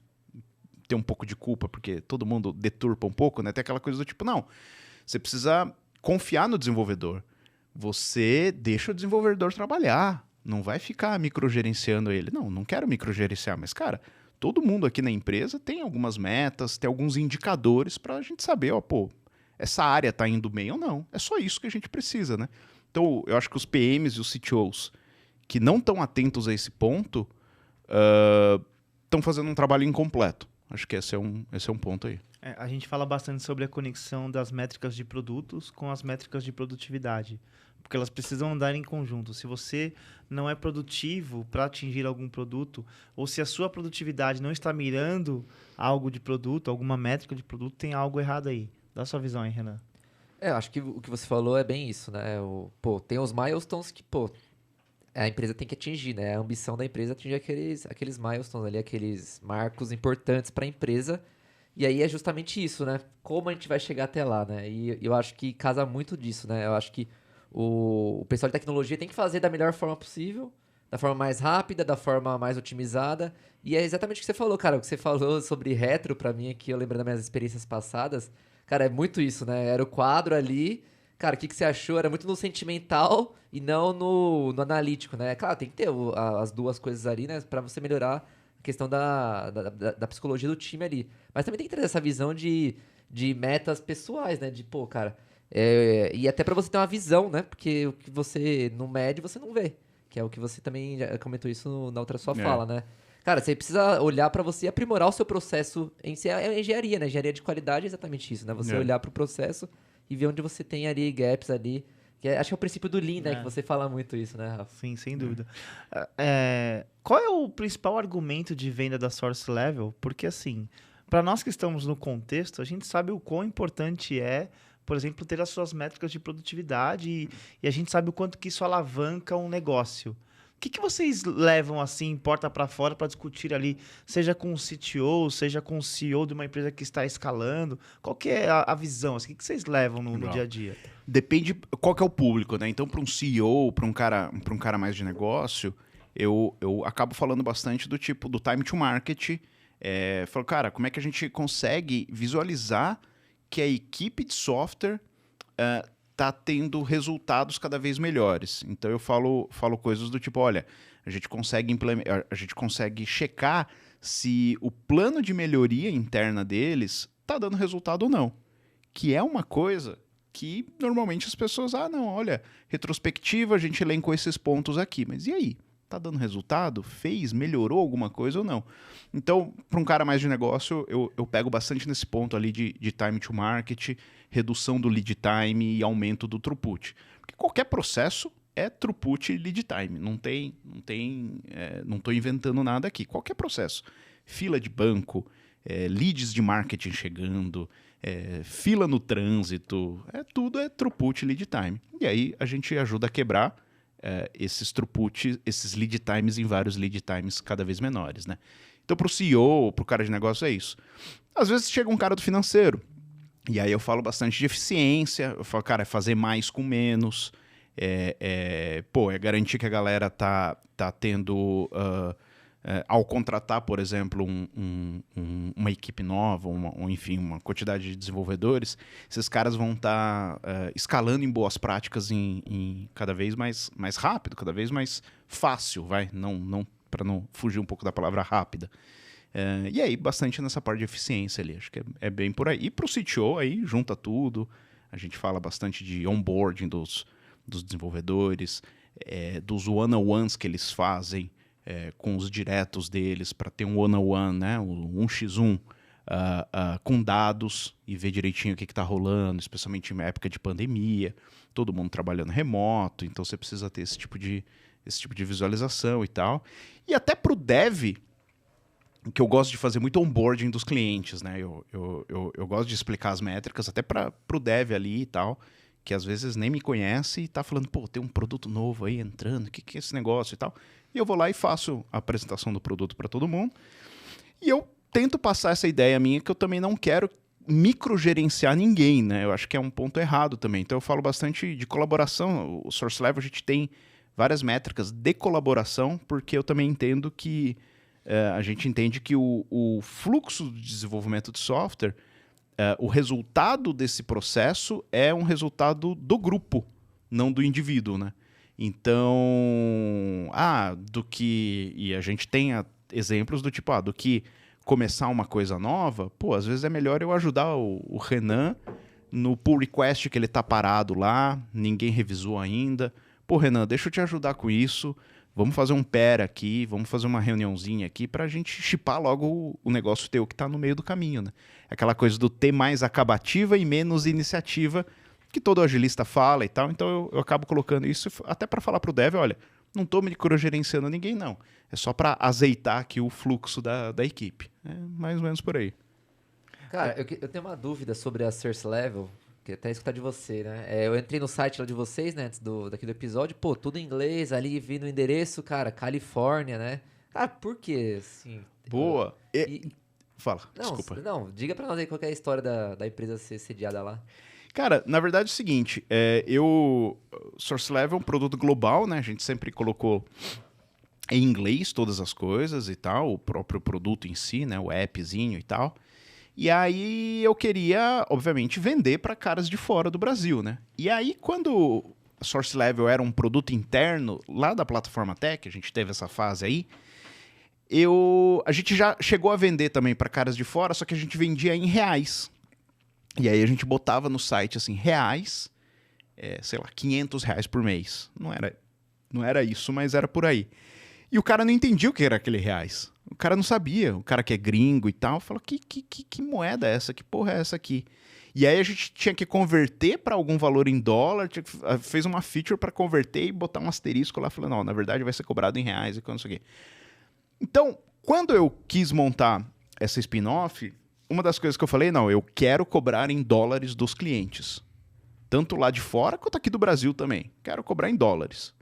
tem um pouco de culpa, porque todo mundo deturpa um pouco, né? Tem aquela coisa do tipo, não, você precisa confiar no desenvolvedor. Você deixa o desenvolvedor trabalhar, não vai ficar microgerenciando ele. Não quero microgerenciar, mas, cara, todo mundo aqui na empresa tem algumas metas, tem alguns indicadores para a gente saber, essa área está indo bem ou não. É só isso que a gente precisa, né? Então, eu acho que os PMs e os CTOs que não estão atentos a esse ponto estão fazendo um trabalho incompleto. Acho que esse é um ponto aí. A gente fala bastante sobre a conexão das métricas de produtos com as métricas de produtividade, porque elas precisam andar em conjunto. Se você não é produtivo para atingir algum produto, ou se a sua produtividade não está mirando algo de produto, alguma métrica de produto, tem algo errado aí. Dá sua visão aí, Renan. Acho que o que você falou é bem isso, né? Tem os milestones que, a empresa tem que atingir, né? A ambição da empresa é atingir aqueles milestones ali, aqueles marcos importantes para a empresa. E aí é justamente isso, né? Como a gente vai chegar até lá, né? E eu acho que casa muito disso, né? Eu acho que o pessoal de tecnologia tem que fazer da melhor forma possível, da forma mais rápida, da forma mais otimizada. E é exatamente o que você falou, cara. O que você falou sobre retro pra mim aqui, eu lembro das minhas experiências passadas. Cara, é muito isso, né? Era o quadro ali. Cara, o que você achou? Era muito no sentimental e não no analítico, né? Claro, tem que ter as duas coisas ali, né? Pra você melhorar a questão da psicologia do time ali. Mas também tem que trazer essa visão de metas pessoais, né? De, cara... e até pra você ter uma visão, né? Porque o que você não mede, você não vê. Que é o que você também já comentou isso na outra sua fala, né? Cara, você precisa olhar pra você aprimorar o seu processo em si. É engenharia, né? Engenharia de qualidade é exatamente isso, né? Você olhar pro processo e ver onde você tem ali gaps ali. Acho que é o princípio do Lean, né? Que você fala muito isso, né, Rafa? Sim, sem dúvida. Qual é o principal argumento de venda da Source Level? Porque, assim, para nós que estamos no contexto, a gente sabe o quão importante é, por exemplo, ter as suas métricas de produtividade e a gente sabe o quanto que isso alavanca um negócio. O que vocês levam, assim, porta para fora para discutir ali, seja com o CTO, seja com o CEO de uma empresa que está escalando? Qual que é a visão? Assim, o que vocês levam no dia a dia? Depende qual que é o público, né? Então, para um CEO, para um cara mais de negócio, eu acabo falando bastante do tipo do time to market Falou, cara, como é que a gente consegue visualizar que a equipe de software está tendo resultados cada vez melhores? Então eu falo coisas do tipo, olha, a gente consegue checar se o plano de melhoria interna deles está dando resultado ou não. Que é uma coisa que normalmente as pessoas, não, olha, retrospectiva, a gente elencou esses pontos aqui, mas e aí? Tá dando resultado? Melhorou alguma coisa ou não? Então, para um cara mais de negócio, eu pego bastante nesse ponto ali de time to market, redução do lead time e aumento do throughput. Porque qualquer processo é throughput e lead time. Não estou inventando nada aqui. Qualquer processo. Fila de banco, leads de marketing chegando, fila no trânsito, tudo é throughput e lead time. E aí a gente ajuda a quebrar esses throughput, esses lead times em vários lead times cada vez menores, né? Então, para o CEO, para o cara de negócio, é isso. Às vezes chega um cara do financeiro, e aí eu falo bastante de eficiência, eu falo, cara, é fazer mais com menos, é garantir que a galera tá tendo... ao contratar, por exemplo, uma equipe nova, enfim, uma quantidade de desenvolvedores, esses caras vão estar escalando em boas práticas em cada vez mais rápido, cada vez mais fácil, não para não fugir um pouco da palavra rápida. E aí, bastante nessa parte de eficiência ali, acho que é bem por aí. E para o CTO, aí junta tudo, a gente fala bastante de onboarding dos desenvolvedores, dos one-on-ones que eles fazem, com os diretos deles, para ter um one-on-one, né, um 1x1, com dados e ver direitinho o que está rolando, especialmente em época de pandemia, todo mundo trabalhando remoto, então você precisa ter esse tipo de visualização e tal. E até para o dev, que eu gosto de fazer muito onboarding dos clientes, né? Eu gosto de explicar as métricas até para o dev ali e tal, que às vezes nem me conhece e está falando, pô, tem um produto novo aí entrando, o que é esse negócio e tal. E eu vou lá e faço a apresentação do produto para todo mundo. E eu tento passar essa ideia minha que eu também não quero microgerenciar ninguém, né? Eu acho que é um ponto errado também. Então eu falo bastante de colaboração. O Source Level a gente tem várias métricas de colaboração, porque eu também entendo que a gente entende que o fluxo de desenvolvimento de software, o resultado desse processo é um resultado do grupo, não do indivíduo, né? Então, e a gente tem exemplos do tipo, do que começar uma coisa nova, pô, às vezes é melhor eu ajudar o Renan no pull request que ele tá parado lá, ninguém revisou ainda. Pô, Renan, deixa eu te ajudar com isso, vamos fazer um pair aqui, vamos fazer uma reuniãozinha aqui pra gente chipar logo o negócio teu que tá no meio do caminho, né? Aquela coisa do ter mais acabativa e menos iniciativa, que todo agilista fala e tal, então eu acabo colocando isso até para falar pro dev, olha, não estou microgerenciando ninguém, não. É só para azeitar aqui o fluxo da equipe. É mais ou menos por aí. Cara, eu tenho uma dúvida sobre a Source Level, que até escutar de você, né? Eu entrei no site lá de vocês, né, antes daqui do episódio, pô, tudo em inglês, ali vi no endereço, cara, Califórnia, né? Cara, por quê, assim? Boa. Fala, desculpa. Não, diga pra nós aí qual que é a história da empresa ser sediada lá. Cara, na verdade é o seguinte, Source Level é um produto global, né? A gente sempre colocou em inglês todas as coisas e tal, o próprio produto em si, né? O appzinho e tal. E aí eu queria, obviamente, vender para caras de fora do Brasil, né? E aí quando a Source Level era um produto interno lá da plataforma Tech, a gente teve essa fase aí, a gente já chegou a vender também para caras de fora, só que a gente vendia em reais. E aí a gente botava no site, assim, reais, sei lá, R$500 por mês. Não era isso, mas era por aí. E o cara não entendia o que era aquele reais. O cara não sabia. O cara que é gringo e tal, falou, que moeda é essa? Que porra é essa aqui? E aí a gente tinha que converter para algum valor em dólar, fez uma feature para converter e botar um asterisco lá, falando, não, na verdade vai ser cobrado em reais e não sei o quê. Então, quando eu quis montar essa spin-off, uma das coisas que eu falei, não, eu quero cobrar em dólares dos clientes. Tanto lá de fora quanto aqui do Brasil também. Quero cobrar em dólares.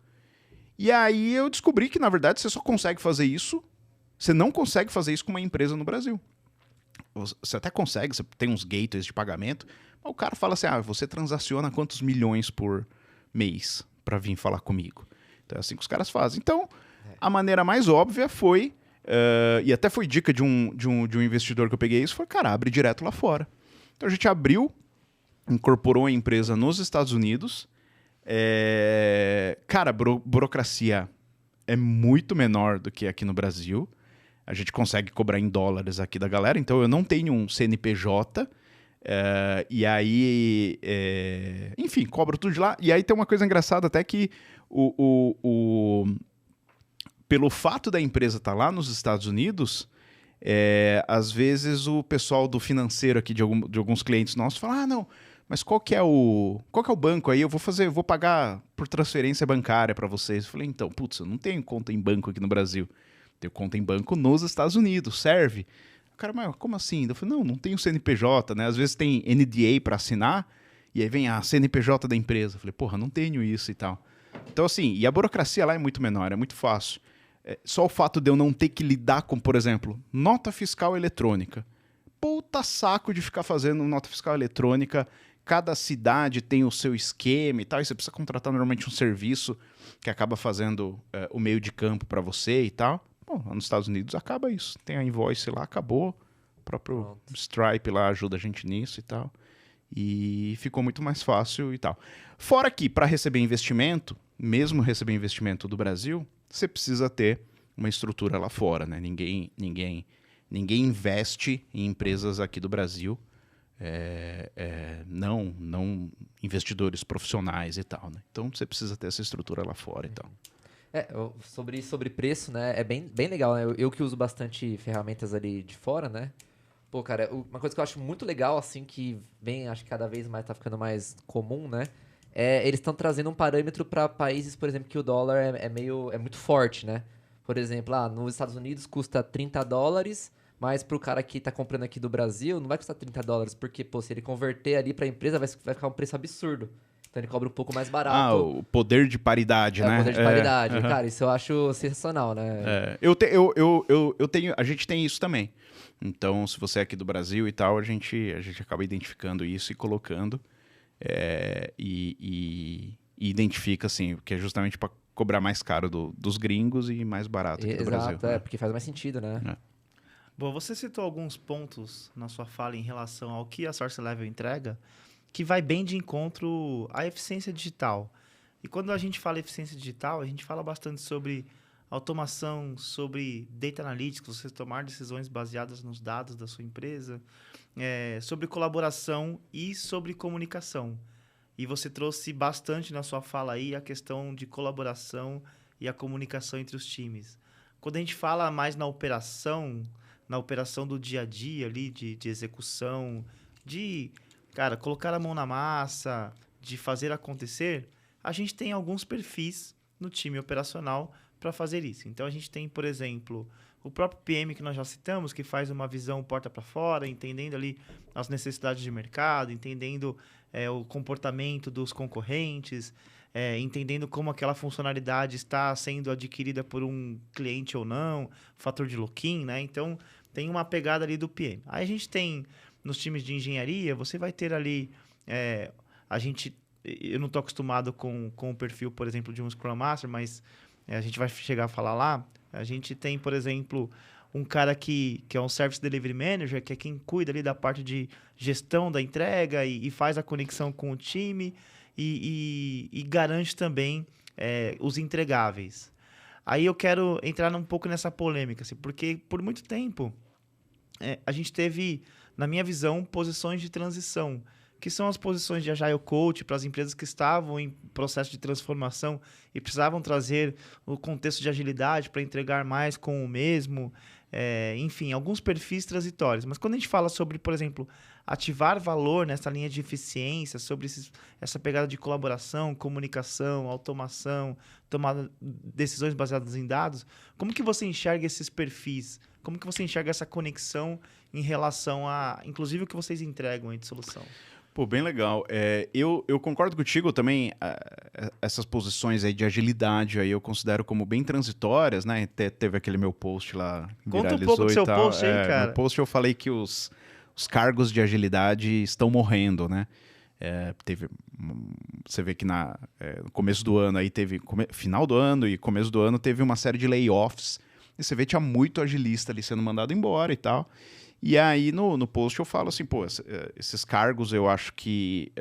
E aí eu descobri que, na verdade, você só consegue fazer isso, você não consegue fazer isso com uma empresa no Brasil. Você até consegue, você tem uns gateways de pagamento, mas o cara fala assim, você transaciona quantos milhões por mês para vir falar comigo? Então é assim que os caras fazem. Então, a maneira mais óbvia foi e até foi dica de um investidor que eu peguei isso, foi, cara, abre direto lá fora. Então a gente abriu, incorporou a empresa nos Estados Unidos. Cara, burocracia é muito menor do que aqui no Brasil. A gente consegue cobrar em dólares aqui da galera, então eu não tenho um CNPJ. E aí, enfim, cobro tudo de lá. E aí tem uma coisa engraçada até que pelo fato da empresa estar lá nos Estados Unidos, às vezes o pessoal do financeiro aqui de alguns clientes nossos fala, não, mas qual que é o banco aí? Eu vou pagar por transferência bancária para vocês. Eu falei, então, putz, eu não tenho conta em banco aqui no Brasil. Tenho conta em banco nos Estados Unidos, serve? O cara, mas como assim? Eu falei, não tenho CNPJ, né? Às vezes tem NDA para assinar, e aí vem a CNPJ da empresa. Eu falei, porra, não tenho isso e tal. Então, assim, e a burocracia lá é muito menor, é muito fácil. Só o fato de eu não ter que lidar com, por exemplo, nota fiscal eletrônica. Puta saco de ficar fazendo nota fiscal eletrônica. Cada cidade tem o seu esquema e tal, e você precisa contratar normalmente um serviço que acaba fazendo o meio de campo para você e tal. Bom, lá nos Estados Unidos acaba isso. Tem a invoice lá, acabou. O próprio Stripe lá ajuda a gente nisso e tal. E ficou muito mais fácil e tal. Fora que, para receber investimento, mesmo receber investimento do Brasil, você precisa ter uma estrutura lá fora, né? Ninguém investe em empresas aqui do Brasil. Não investidores profissionais e tal, né? Então você precisa ter essa estrutura lá fora e tal. Sobre preço, né? É bem legal, né? Eu que uso bastante ferramentas ali de fora, né? Pô, cara, uma coisa que eu acho muito legal, assim, que vem, acho que cada vez mais tá ficando mais comum, né? Eles estão trazendo um parâmetro para países, por exemplo, que o dólar é muito forte, né? Por exemplo, nos Estados Unidos custa $30, mas pro cara que tá comprando aqui do Brasil, não vai custar $30, porque, pô, se ele converter ali pra empresa, vai ficar um preço absurdo. Então ele cobra um pouco mais barato. O poder de paridade, né? O poder de paridade. Cara, isso eu acho sensacional, né? A gente tem isso também. Então, se você é aqui do Brasil e tal, a gente acaba identificando isso e colocando. E identifica, assim, que é justamente para cobrar mais caro dos gringos e mais barato aqui do Brasil. Exato, porque faz mais sentido, né? Bom, você citou alguns pontos na sua fala em relação ao que a Source Level entrega, que vai bem de encontro à eficiência digital. E quando a gente fala eficiência digital, a gente fala bastante sobre automação, sobre data analytics, você tomar decisões baseadas nos dados da sua empresa, sobre colaboração e sobre comunicação. E você trouxe bastante na sua fala aí a questão de colaboração e a comunicação entre os times. Quando a gente fala mais na operação do dia a dia ali, de execução, de, cara, colocar a mão na massa, de fazer acontecer, a gente tem alguns perfis no time operacional para fazer isso. Então, a gente tem, por exemplo, o próprio PM que nós já citamos, que faz uma visão porta para fora, entendendo ali as necessidades de mercado, entendendo o comportamento dos concorrentes, entendendo como aquela funcionalidade está sendo adquirida por um cliente ou não, fator de lock-in, né? Então, tem uma pegada ali do PM. Aí a gente tem, nos times de engenharia, você vai ter ali... eu não estou acostumado com o perfil, por exemplo, de um Scrum Master, mas a gente vai chegar a falar lá. A gente tem, por exemplo, um cara que é um Service Delivery Manager, que é quem cuida ali da parte de gestão da entrega e faz a conexão com o time e garante também os entregáveis. Aí eu quero entrar um pouco nessa polêmica, assim, porque por muito tempo a gente teve, na minha visão, posições de transição, que são as posições de Agile Coach para as empresas que estavam em processo de transformação e precisavam trazer o contexto de agilidade para entregar mais com o mesmo. Enfim, alguns perfis transitórios. Mas quando a gente fala sobre, por exemplo, ativar valor nessa linha de eficiência, sobre essa pegada de colaboração, comunicação, automação, tomada de decisões baseadas em dados, como que você enxerga esses perfis? Como que você enxerga essa conexão em relação a, inclusive, o que vocês entregam aí de solução? Pô, bem legal. Eu concordo contigo também, essas posições aí de agilidade aí eu considero como bem transitórias, né? Teve aquele meu post lá, conta um pouco do seu post aí, cara. No post eu falei que os cargos de agilidade estão morrendo, né? Você vê que no começo do ano aí final do ano e começo do ano teve uma série de layoffs e você vê que tinha muito agilista ali sendo mandado embora e tal. E aí no post eu falo assim, pô, esses cargos eu acho que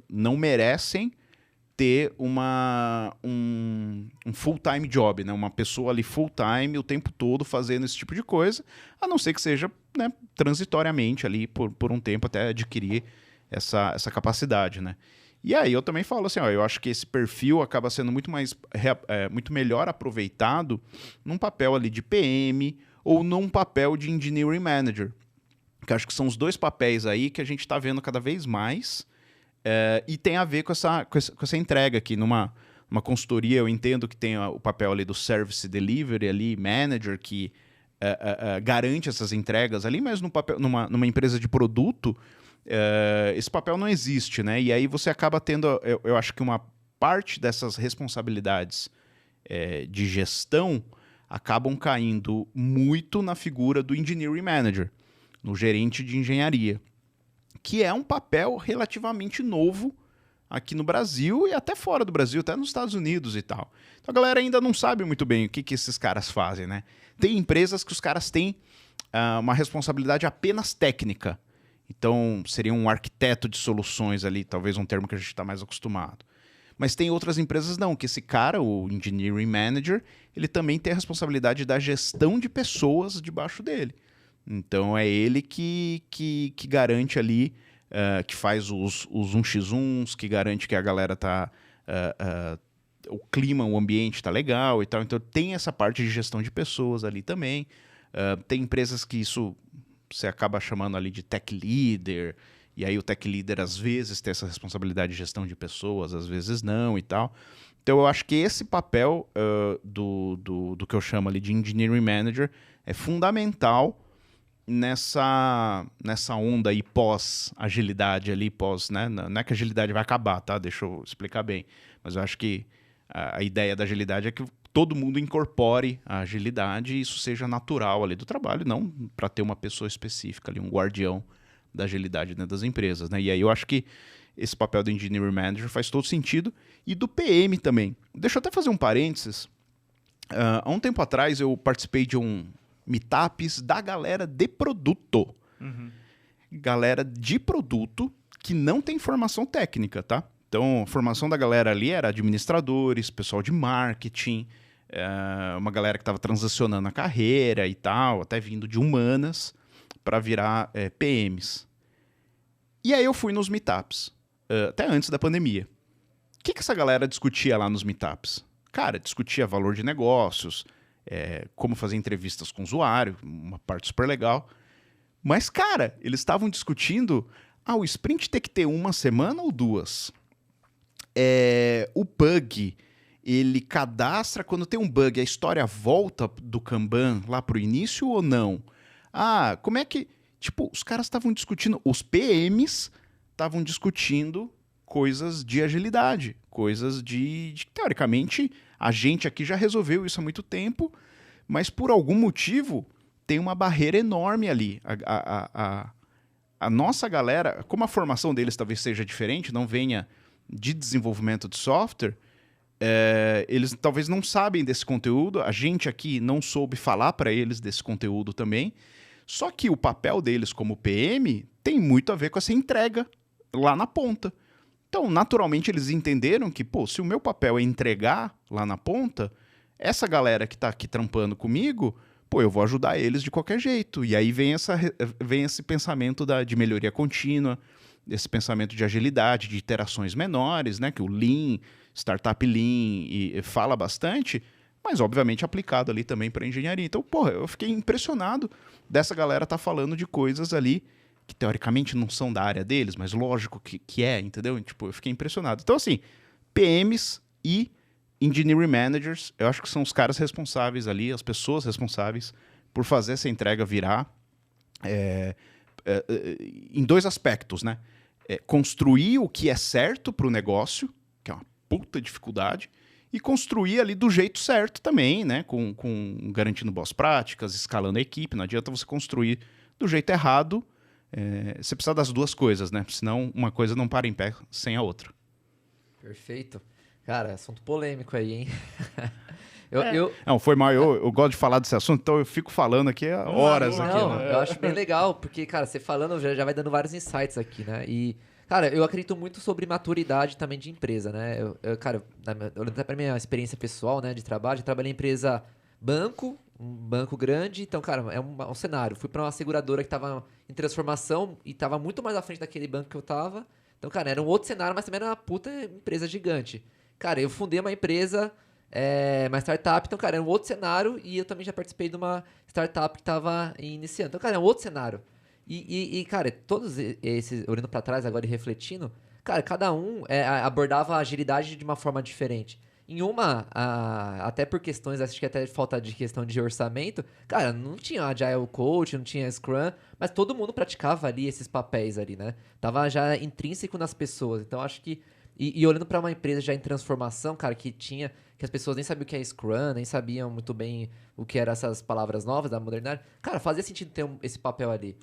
não merecem ter um full-time job, né? Uma pessoa ali full-time o tempo todo fazendo esse tipo de coisa, a não ser que seja, né, transitoriamente ali por um tempo até adquirir essa capacidade, né? E aí eu também falo assim, ó, eu acho que esse perfil acaba sendo muito melhor aproveitado num papel ali de PM ou num papel de Engineering Manager, que acho que são os dois papéis aí que a gente está vendo cada vez mais e tem a ver com essa entrega aqui. Numa consultoria eu entendo que tem o papel ali do Service Delivery ali, Manager, que garante essas entregas ali, mas numa empresa de produto, esse papel não existe, né? E aí você acaba tendo, eu acho que uma parte dessas responsabilidades de gestão acabam caindo muito na figura do Engineering Manager, no gerente de engenharia, que é um papel relativamente novo aqui no Brasil e até fora do Brasil, até nos Estados Unidos e tal. Então a galera ainda não sabe muito bem o que esses caras fazem, né? Tem empresas que os caras têm uma responsabilidade apenas técnica. Então seria um arquiteto de soluções ali, talvez um termo que a gente está mais acostumado. Mas tem outras empresas não, que esse cara, o Engineering Manager, ele também tem a responsabilidade da gestão de pessoas debaixo dele. Então é ele que garante ali, que faz os 1x1s, que garante que a galera tá... o clima, o ambiente tá legal e tal. Então tem essa parte de gestão de pessoas ali também. Tem empresas que isso você acaba chamando ali de tech leader, e aí o tech leader às vezes tem essa responsabilidade de gestão de pessoas, às vezes não e tal. Então eu acho que esse papel do que eu chamo ali de Engineering Manager é fundamental nessa onda aí pós-agilidade ali, né? Não é que a agilidade vai acabar, tá? Deixa eu explicar bem. Mas eu acho que a ideia da agilidade é que todo mundo incorpore a agilidade e isso seja natural ali do trabalho, não para ter uma pessoa específica ali, um guardião da agilidade dentro das empresas, né? E aí eu acho que esse papel do Engineering Manager faz todo sentido e do PM também. Deixa eu até fazer um parênteses. Há um tempo atrás eu participei de meetups da galera de produto. Uhum. Galera de produto que não tem formação técnica, tá? Então, a formação da galera ali era administradores, pessoal de marketing, uma galera que estava transicionando a carreira e tal, até vindo de humanas para virar PMs. E aí eu fui nos meetups, até antes da pandemia. O que essa galera discutia lá nos meetups? Cara, discutia valor de negócios, como fazer entrevistas com o usuário, uma parte super legal. Mas, cara, eles estavam discutindo, o sprint tem que ter uma semana ou duas? O bug, ele cadastra, quando tem um bug, a história volta do Kanban lá pro início ou não? Como é que... Tipo, os caras estavam discutindo, os PMs estavam discutindo coisas de agilidade, coisas de teoricamente, a gente aqui já resolveu isso há muito tempo, mas por algum motivo tem uma barreira enorme ali. A nossa galera, como a formação deles talvez seja diferente, não venha de desenvolvimento de software, eles talvez não sabem desse conteúdo, a gente aqui não soube falar para eles desse conteúdo também, só que o papel deles como PM tem muito a ver com essa entrega lá na ponta. Então, naturalmente, eles entenderam que, se o meu papel é entregar lá na ponta, essa galera que está aqui trampando comigo, eu vou ajudar eles de qualquer jeito. E aí vem esse pensamento de melhoria contínua, esse pensamento de agilidade, de iterações menores, né, que o Lean, Startup Lean, fala bastante, mas obviamente aplicado ali também para engenharia. Então, eu fiquei impressionado dessa galera estar falando de coisas ali que teoricamente não são da área deles, mas lógico que é, entendeu? Tipo, eu fiquei impressionado. Então, assim, PMs e Engineering Managers, eu acho que são os caras responsáveis ali, as pessoas responsáveis por fazer essa entrega virar em dois aspectos, né? Construir o que é certo para o negócio, que é uma puta dificuldade, e construir ali do jeito certo também, né? Com garantindo boas práticas, escalando a equipe. Não adianta você construir do jeito errado. Você precisa das duas coisas, né? Senão uma coisa não para em pé sem a outra. Perfeito. Cara, assunto polêmico aí, hein? Não, foi mal. Eu gosto de falar desse assunto, então eu fico falando aqui horas. Aqui, né? Eu acho bem legal, porque, cara, você falando já vai dando vários insights aqui, né? E, cara, eu acredito muito sobre maturidade também de empresa, né? Cara, olhando até pra minha experiência pessoal, né, de trabalho, eu trabalhei em empresa um banco grande, então, cara, é um cenário. Fui pra uma seguradora que tava em transformação e tava muito mais à frente daquele banco que eu tava. Então, cara, era um outro cenário, mas também era uma puta empresa gigante. Cara, eu fundei uma empresa, uma startup, então, cara, era um outro cenário e eu também já participei de uma startup que tava iniciando. Então, cara, é um outro cenário. E cara, todos esses, olhando pra trás agora e refletindo, cara, cada um abordava a agilidade de uma forma diferente. Em uma, até por questões, acho que até falta de questão de orçamento, cara, não tinha Agile Coach, não tinha Scrum, mas todo mundo praticava ali esses papéis ali, né? Tava já intrínseco nas pessoas. Então, acho que... E olhando para uma empresa já em transformação, cara, que as pessoas nem sabiam o que é Scrum, nem sabiam muito bem o que eram essas palavras novas da modernidade, cara, fazia sentido ter esse papel ali.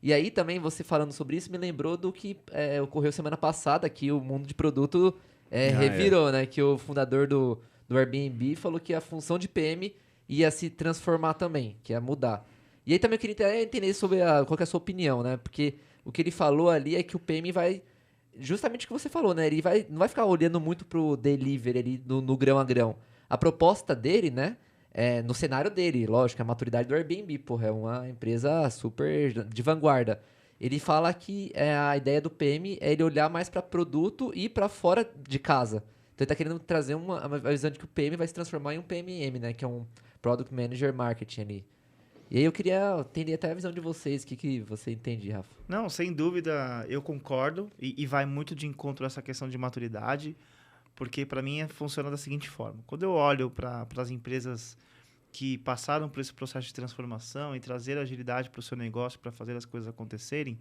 E aí também, você falando sobre isso, me lembrou do que ocorreu semana passada, que o mundo de produto revirou, né? Que o fundador do Airbnb falou que a função de PM ia se transformar também, que ia mudar. E aí também eu queria até entender sobre qual que é a sua opinião, né? Porque o que ele falou ali é que o PM vai... Justamente o que você falou, né? Ele não vai ficar olhando muito pro delivery ali no grão a grão. A proposta dele, né? No cenário dele, lógico, a maturidade do Airbnb, porra, é uma empresa super de vanguarda. Ele fala que a ideia do PM é ele olhar mais para produto e para fora de casa. Então ele tá querendo trazer uma visão de que o PM vai se transformar em um PMM, né? Que é um Product Manager Marketing ali. E aí eu queria entender até a visão de vocês, o que você entende, Rafa? Não, sem dúvida, eu concordo e vai muito de encontro a essa questão de maturidade, porque para mim funciona da seguinte forma. Quando eu olho para as empresas que passaram por esse processo de transformação e trazer agilidade para o seu negócio, para fazer as coisas acontecerem,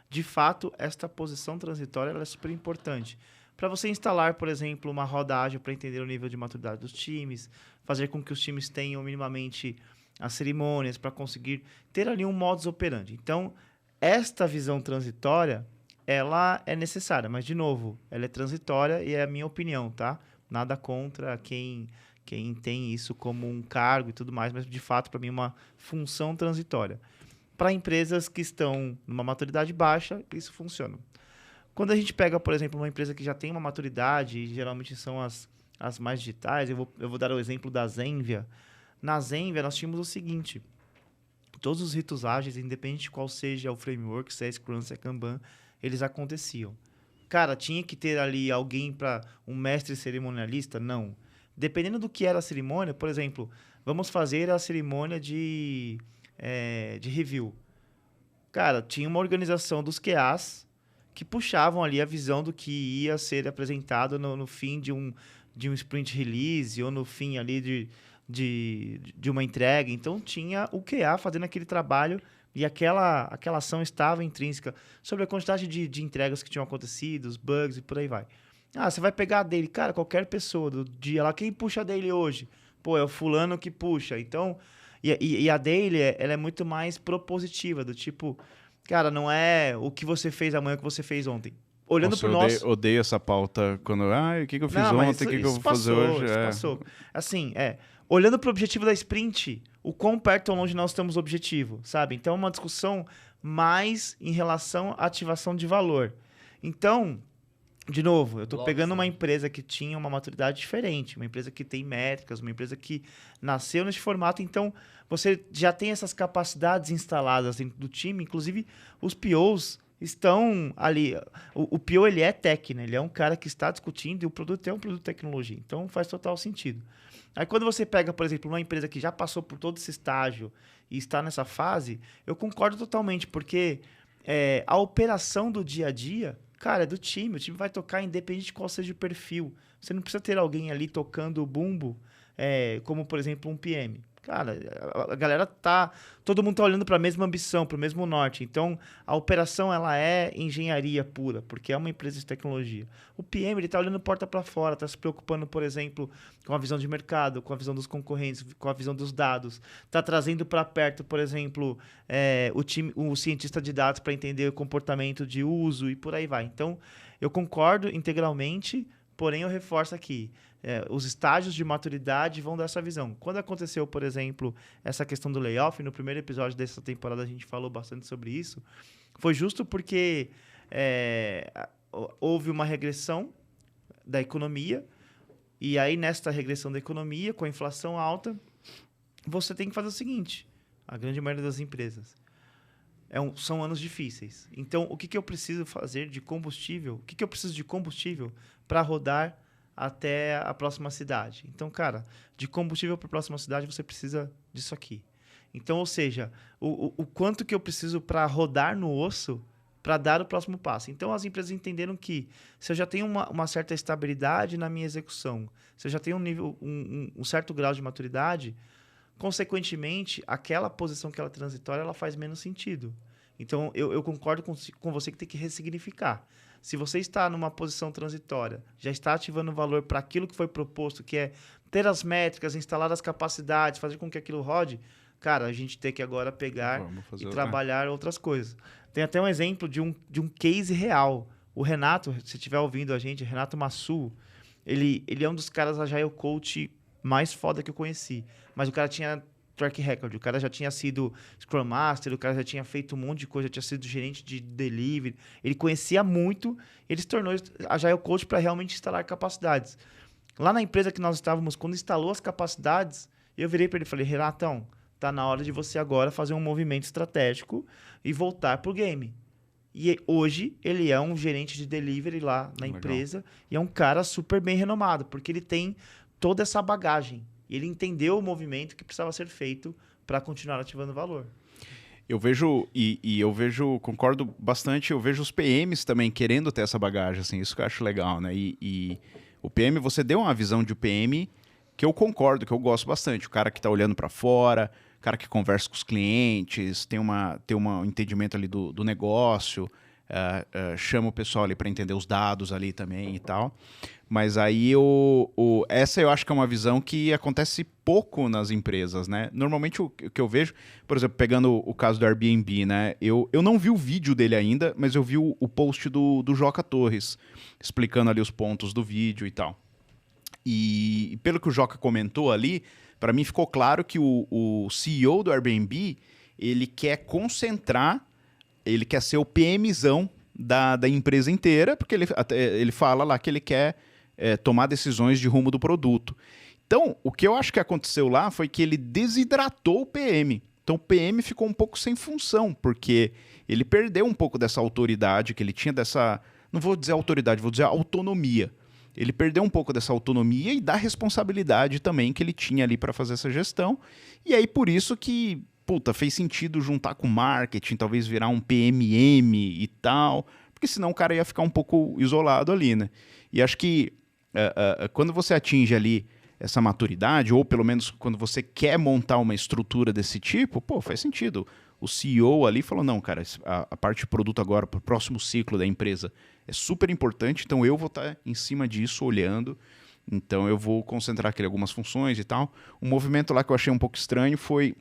de fato, esta posição transitória ela é super importante. Para você instalar, por exemplo, uma roda ágil para entender o nível de maturidade dos times, fazer com que os times tenham minimamente as cerimônias para conseguir ter ali um modus operandi. Então, esta visão transitória, ela é necessária, mas, de novo, ela é transitória e é a minha opinião, tá? Nada contra quem tem isso como um cargo e tudo mais, mas, de fato, para mim, é uma função transitória. Para empresas que estão numa maturidade baixa, isso funciona. Quando a gente pega, por exemplo, uma empresa que já tem uma maturidade, e geralmente são as mais digitais, eu vou dar o exemplo da Zenvia. Na Zenvia, nós tínhamos o seguinte: todos os ritos ágeis, independente de qual seja o framework, se é Scrum, se é Kanban, eles aconteciam. Cara, tinha que ter ali alguém para um mestre cerimonialista? Não. Dependendo do que era a cerimônia, por exemplo, vamos fazer a cerimônia de review. Cara, tinha uma organização dos QAs que puxavam ali a visão do que ia ser apresentado no fim de um sprint release ou no fim ali de uma entrega. Então, tinha o QA fazendo aquele trabalho e aquela ação estava intrínseca sobre a quantidade de entregas que tinham acontecido, os bugs e por aí vai. Você vai pegar a daily. Cara, qualquer pessoa do dia lá, quem puxa a daily hoje? Pô, é o fulano que puxa. Então, e a daily, ela é muito mais propositiva, do tipo, cara, não é o que você fez amanhã, o que você fez ontem. Olhando pro nosso... odeio essa pauta quando... o que eu fiz ontem, o que eu vou fazer hoje? Isso passou. Assim, olhando pro objetivo da sprint, o quão perto ou longe nós estamos do objetivo, sabe? Então, é uma discussão mais em relação à ativação de valor. Então, de novo, eu estou pegando uma empresa que tinha uma maturidade diferente, uma empresa que tem métricas, uma empresa que nasceu nesse formato. Então, você já tem essas capacidades instaladas dentro do time. Inclusive, os POs estão ali. O PO, ele é tech, né? Ele é um cara que está discutindo e o produto é um produto de tecnologia. Então, faz total sentido. Aí, quando você pega, por exemplo, uma empresa que já passou por todo esse estágio e está nessa fase, eu concordo totalmente, porque a operação do dia a dia, cara, é do time. O time vai tocar independente de qual seja o perfil. Você não precisa ter alguém ali tocando o bumbo, como, por exemplo, um PM. Cara, a galera todo mundo tá olhando para a mesma ambição, para o mesmo norte. Então, a operação, ela é engenharia pura, porque é uma empresa de tecnologia. O PM, ele tá olhando porta para fora, tá se preocupando, por exemplo, com a visão de mercado, com a visão dos concorrentes, com a visão dos dados. Tá trazendo para perto, por exemplo, o cientista de dados para entender o comportamento de uso e por aí vai. Então, eu concordo integralmente, porém eu reforço aqui, os estágios de maturidade vão dar essa visão. Quando aconteceu, por exemplo, essa questão do layoff, no primeiro episódio dessa temporada a gente falou bastante sobre isso, foi justo porque houve uma regressão da economia, e aí nesta regressão da economia, com a inflação alta, você tem que fazer o seguinte, a grande maioria das empresas, são anos difíceis. Então, o que eu preciso fazer de combustível? O que eu preciso de combustível para rodar até a próxima cidade? Então, cara, de combustível para a próxima cidade, você precisa disso aqui. Então, ou seja, o quanto que eu preciso para rodar no osso para dar o próximo passo. Então, as empresas entenderam que se eu já tenho uma certa estabilidade na minha execução, se eu já tenho um certo grau de maturidade, consequentemente, aquela posição que ela é transitória, ela faz menos sentido. Então, eu concordo com você que tem que ressignificar. Se você está numa posição transitória, já está ativando valor para aquilo que foi proposto, que é ter as métricas, instalar as capacidades, fazer com que aquilo rode, cara, a gente tem que agora pegar e trabalhar outras coisas. Tem até um exemplo de um case real. O Renato, se estiver ouvindo a gente, Renato Massu, ele é um dos caras Agile Coach mais foda que eu conheci. Mas o cara tinha track record, o cara já tinha sido Scrum Master, o cara já tinha feito um monte de coisa, já tinha sido gerente de delivery, ele conhecia muito, ele se tornou Agile Coach para realmente instalar capacidades. Lá na empresa que nós estávamos, quando instalou as capacidades, eu virei para ele e falei, Renatão, tá na hora de você agora fazer um movimento estratégico e voltar pro game. E hoje ele é um gerente de delivery lá na empresa e é um cara super bem renomado, porque ele tem toda essa bagagem. Ele entendeu o movimento que precisava ser feito para continuar ativando valor. Eu vejo, eu vejo, concordo bastante, eu vejo os PMs também querendo ter essa bagagem, assim, isso que eu acho legal, né? E o PM, você deu uma visão de PM que eu concordo, que eu gosto bastante. O cara que está olhando para fora, o cara que conversa com os clientes, tem um entendimento ali do negócio, chama o pessoal ali para entender os dados ali também e tal. Mas aí essa eu acho que é uma visão que acontece pouco nas empresas, né? Normalmente o que eu vejo, por exemplo, pegando o caso do Airbnb, né? Eu não vi o vídeo dele ainda, mas eu vi o post do Joca Torres, explicando ali os pontos do vídeo e tal. E pelo que o Joca comentou ali, para mim ficou claro que o CEO do Airbnb, ele quer concentrar, ele quer ser o PMzão da empresa inteira, porque ele fala lá que ele quer tomar decisões de rumo do produto. Então, o que eu acho que aconteceu lá foi que ele desidratou o PM. Então, o PM ficou um pouco sem função, porque ele perdeu um pouco dessa autoridade que ele tinha, não vou dizer autoridade, vou dizer autonomia. Ele perdeu um pouco dessa autonomia e da responsabilidade também que ele tinha ali para fazer essa gestão. E aí, por isso que, fez sentido juntar com marketing, talvez virar um PMM e tal, porque senão o cara ia ficar um pouco isolado ali, né? E acho que quando você atinge ali essa maturidade, ou pelo menos quando você quer montar uma estrutura desse tipo, faz sentido. O CEO ali falou, não, cara, a parte de produto agora para o próximo ciclo da empresa é super importante, então eu vou estar em cima disso, olhando, então eu vou concentrar aqui algumas funções e tal. Um movimento lá que eu achei um pouco estranho foi,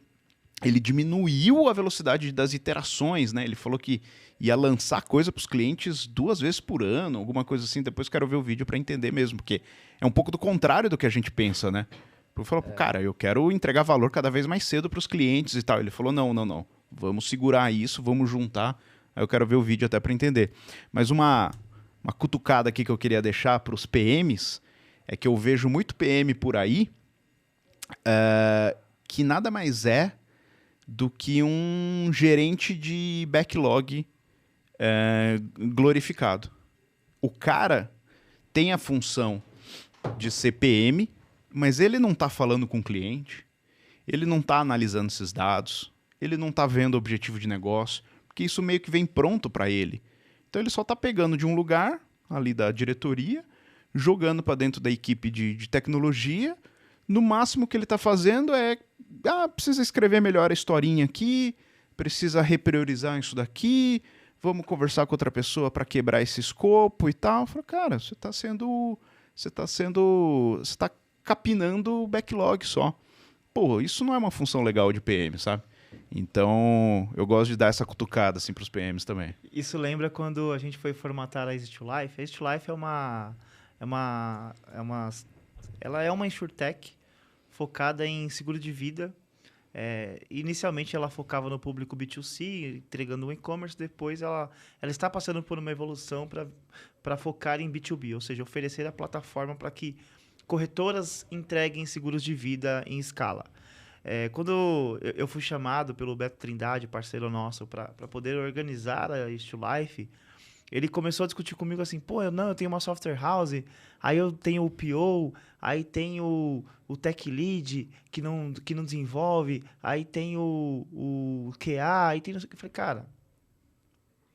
ele diminuiu a velocidade das iterações, né? Ele falou que ia lançar coisa para os clientes 2 vezes por ano, alguma coisa assim. Depois quero ver o vídeo para entender mesmo, porque é um pouco do contrário do que a gente pensa, né? Eu falo, cara, eu quero entregar valor cada vez mais cedo para os clientes e tal. Ele falou, não, vamos segurar isso, vamos juntar. Aí eu quero ver o vídeo até para entender. Mas uma cutucada aqui que eu queria deixar para os PMs é que eu vejo muito PM por aí que nada mais é do que um gerente de backlog glorificado. O cara tem a função de ser PM, mas ele não está falando com o cliente, ele não está analisando esses dados, ele não está vendo o objetivo de negócio, porque isso meio que vem pronto para ele. Então ele só está pegando de um lugar, ali da diretoria, jogando para dentro da equipe de tecnologia. No máximo que ele está fazendo precisa escrever melhor a historinha aqui, precisa repriorizar isso daqui, vamos conversar com outra pessoa para quebrar esse escopo e tal. Eu falo, cara, você está capinando o backlog só. Isso não é uma função legal de PM, sabe? Então, eu gosto de dar essa cutucada assim, para os PMs também. Isso lembra quando a gente foi formatar a Easy to Life. A Easy to Life é ela é uma insurtech focada em seguro de vida. Inicialmente ela focava no público B2C, entregando um e-commerce. Depois ela está passando por uma evolução para focar em B2B, ou seja, oferecer a plataforma para que corretoras entreguem seguros de vida em escala. Quando eu fui chamado pelo Beto Trindade, parceiro nosso, para poder organizar a Istio Life, ele começou a discutir comigo assim, eu tenho uma software house, aí eu tenho o PO, aí tem o Tech Lead, que não desenvolve, aí tem o QA, aí tem... Eu falei, cara,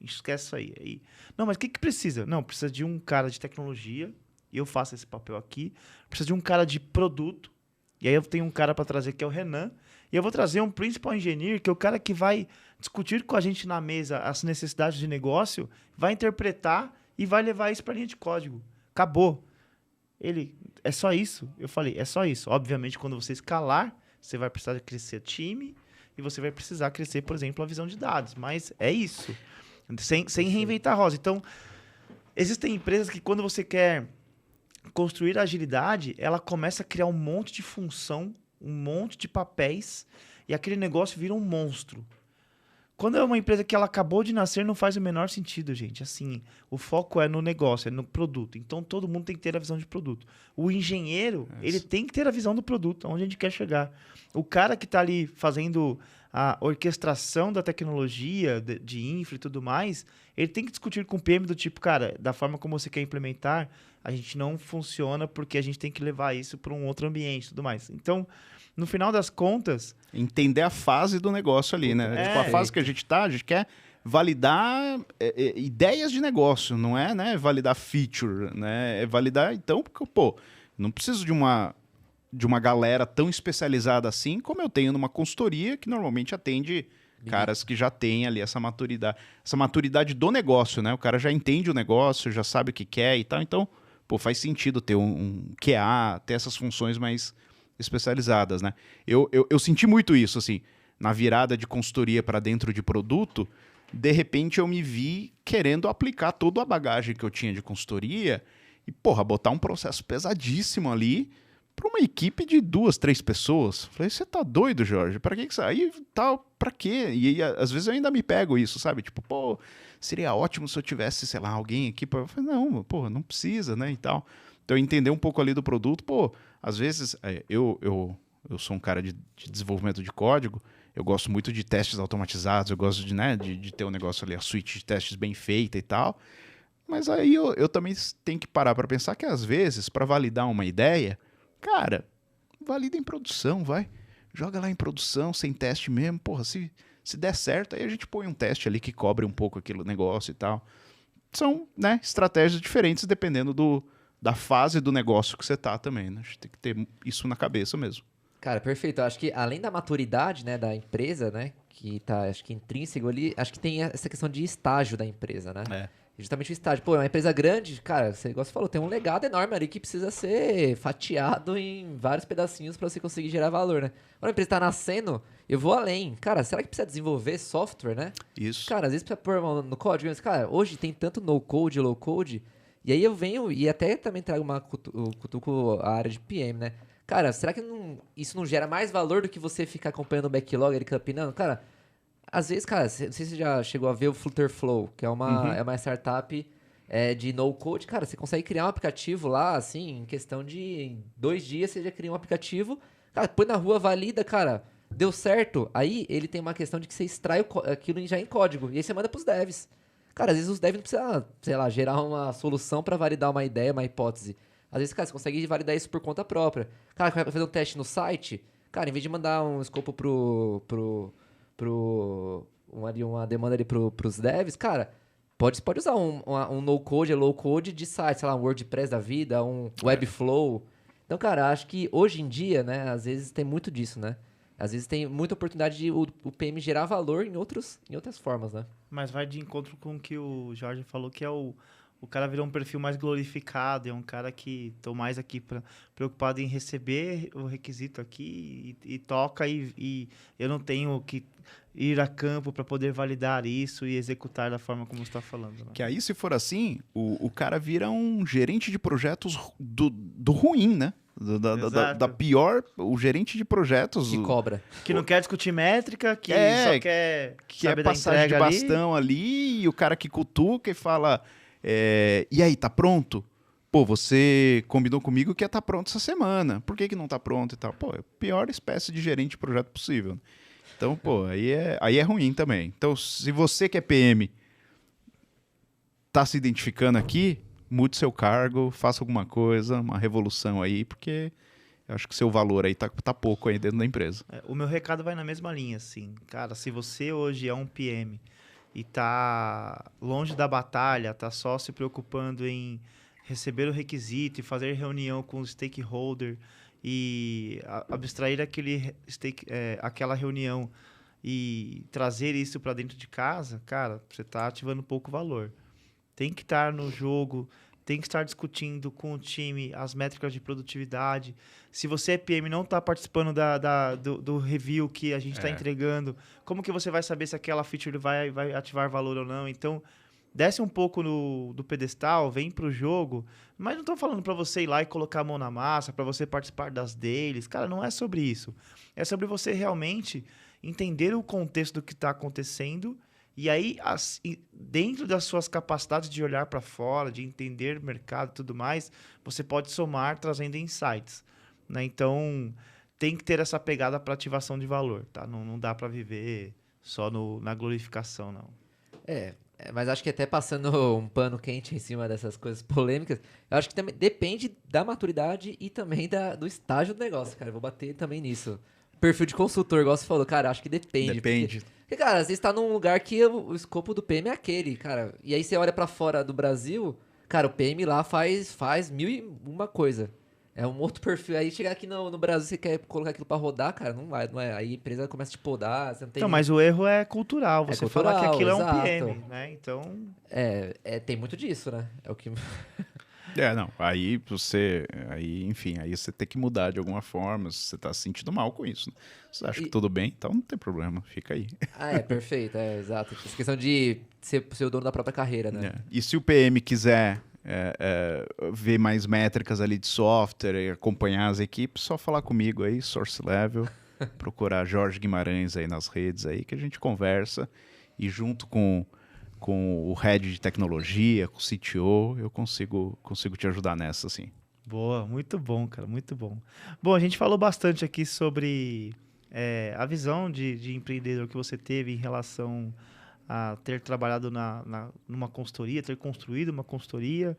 esquece isso aí. Não, mas o que precisa? Não, precisa de um cara de tecnologia, e eu faço esse papel aqui, precisa de um cara de produto, e aí eu tenho um cara para trazer que é o Renan, e eu vou trazer um Principal Engineer, que é o cara que vai discutir com a gente na mesa as necessidades de negócio, vai interpretar e vai levar isso para a linha de código. Acabou. Ele, é só isso? Eu falei, é só isso. Obviamente, quando você escalar, você vai precisar crescer time e você vai precisar crescer, por exemplo, a visão de dados. Mas é isso. Sem reinventar a roda. Então, existem empresas que quando você quer construir a agilidade, ela começa a criar um monte de função, um monte de papéis, e aquele negócio vira um monstro. Quando é uma empresa que ela acabou de nascer, não faz o menor sentido, gente. Assim, o foco é no negócio, é no produto. Então, todo mundo tem que ter a visão de produto. O engenheiro, ele tem que ter a visão do produto, onde a gente quer chegar. O cara que está ali fazendo a orquestração da tecnologia, de infra e tudo mais, ele tem que discutir com o PM do tipo, cara, da forma como você quer implementar, a gente não funciona porque a gente tem que levar isso para um outro ambiente e tudo mais. Então, no final das contas... Entender a fase do negócio ali, né? Tipo, a fase que a gente quer validar ideias de negócio, não é, né, validar feature, né? É validar, então, porque, não preciso de uma galera tão especializada assim como eu tenho numa consultoria que normalmente atende caras que já têm ali essa maturidade do negócio, né? O cara já entende o negócio, já sabe o que quer e tal, então, faz sentido ter um QA, ter essas funções mais especializadas, né? Eu senti muito isso, assim, na virada de consultoria para dentro de produto, de repente eu me vi querendo aplicar toda a bagagem que eu tinha de consultoria e, botar um processo pesadíssimo ali para uma equipe de 2, 3 pessoas. Falei, você tá doido, Jorge? Para que isso aí? Para quê? E às vezes eu ainda me pego isso, sabe? Tipo, seria ótimo se eu tivesse, sei lá, alguém aqui para... Falei, não, não precisa, né, e tal. Então, entender um pouco ali do produto, às vezes, eu sou um cara de desenvolvimento de código, eu gosto muito de testes automatizados, eu gosto de ter um negócio ali, a suíte de testes bem feita e tal, mas aí eu também tenho que parar para pensar que, às vezes, para validar uma ideia, cara, valida em produção, vai. Joga lá em produção, sem teste mesmo, se der certo, aí a gente põe um teste ali que cobre um pouco aquele negócio e tal. São, né, estratégias diferentes dependendo da fase do negócio que você tá também, né? A gente tem que ter isso na cabeça mesmo. Cara, perfeito. Eu acho que além da maturidade, né, da empresa, né, que tá, acho que intrínseco ali, acho que tem essa questão de estágio da empresa, né? Justamente o estágio. É uma empresa grande, cara, você, igual você falou, tem um legado enorme ali que precisa ser fatiado em vários pedacinhos para você conseguir gerar valor, né? Quando a empresa tá nascendo, eu vou além. Cara, será que precisa desenvolver software, né? Isso. Cara, às vezes precisa pôr no código, mas, cara, hoje tem tanto no-code, low-code, e aí eu venho e até também trago cutuco a área de PM, né? Cara, será que isso não gera mais valor do que você ficar acompanhando o backlog ali campinando? Cara, às vezes, cara, não sei se você já chegou a ver o Flutterflow, que é uma startup de no-code. Cara, você consegue criar um aplicativo lá, assim, em questão de 2 dias você já cria um aplicativo. Cara, põe na rua, valida, cara, deu certo. Aí ele tem uma questão de que você extrai aquilo já em código, e aí você manda pros devs. Cara, às vezes os devs não precisam, sei lá, gerar uma solução para validar uma ideia, uma hipótese. Às vezes, cara, você consegue validar isso por conta própria. Cara, vai fazer um teste no site, cara, em vez de mandar um escopo uma demanda ali pros devs, cara, pode usar um no-code, low-code de site, sei lá, um WordPress da vida, um Webflow. Então, cara, acho que hoje em dia, né, às vezes tem muito disso, né? Às vezes tem muita oportunidade de o PM gerar valor em outras formas, né? Mas vai de encontro com o que o Jorge falou, que é o o cara virou um perfil mais glorificado, é um cara que tô mais aqui preocupado em receber o requisito aqui e toca e eu não tenho que ir a campo para poder validar isso e executar da forma como você está falando. Né? Que aí, se for assim, o cara vira um gerente de projetos do ruim, né? Da pior, o gerente de projetos. Que cobra. Que não quer discutir métrica, que só quer saber da passagem de bastão ali, e o cara que cutuca e fala, e aí, tá pronto? Pô, você combinou comigo que ia estar pronto essa semana. Por que não tá pronto e tal? Pô, é a pior espécie de gerente de projeto possível. Então, pô, aí é ruim também. Então, se você que é PM tá se identificando aqui, mude seu cargo, faça alguma coisa, uma revolução aí, porque eu acho que seu valor aí tá pouco aí dentro da empresa. O meu recado vai na mesma linha, assim. Cara, se você hoje é um PM e tá longe da batalha, tá só se preocupando em receber o requisito e fazer reunião com o stakeholder e abstrair aquela reunião e trazer isso para dentro de casa, cara, você tá ativando pouco valor. Tem que estar no jogo, tem que estar discutindo com o time as métricas de produtividade. Se você é PM e não está participando do review que a gente está entregando, como que você vai saber se aquela feature vai ativar valor ou não? Então, desce um pouco do pedestal, vem para o jogo, mas não estou falando para você ir lá e colocar a mão na massa, para você participar das dailies. Cara, não é sobre isso. É sobre você realmente entender o contexto do que está acontecendo. E aí, dentro das suas capacidades de olhar para fora, de entender o mercado e tudo mais, você pode somar trazendo insights. Né? Então, tem que ter essa pegada para ativação de valor. Tá? Não dá para viver só na glorificação, não. Mas acho que até passando um pano quente em cima dessas coisas polêmicas, eu acho que também depende da maturidade e também do estágio do negócio, cara. Eu vou bater também nisso. Perfil de consultor, igual você falou, cara, acho que depende. Depende. Porque, cara, você está num lugar que o escopo do PM é aquele, cara. E aí você olha pra fora do Brasil, cara, o PM lá faz 1001 coisa. É um outro perfil. Aí chegar aqui no Brasil, você quer colocar aquilo pra rodar, cara, não vai, não é. Aí a empresa começa a te podar, você não tem... Então, mas o erro é cultural, você cultural, falar que aquilo exato. é um PM, né? Então... tem muito disso, né? É o que... Não, aí você tem que mudar de alguma forma, se você tá se sentindo mal com isso. Né? Você acha que tudo bem, então não tem problema, fica aí. Perfeito, exato. Essa questão de ser o dono da própria carreira, né? E se o PM quiser ver mais métricas ali de software e acompanhar as equipes, só falar comigo aí, Source Level, procurar Jorge Guimarães aí nas redes aí, que a gente conversa e junto com o head de tecnologia, com o CTO, eu consigo te ajudar nessa, assim. Boa, muito bom, cara, muito bom. Bom, a gente falou bastante aqui sobre a visão de empreendedor que você teve em relação a ter trabalhado numa consultoria, ter construído uma consultoria.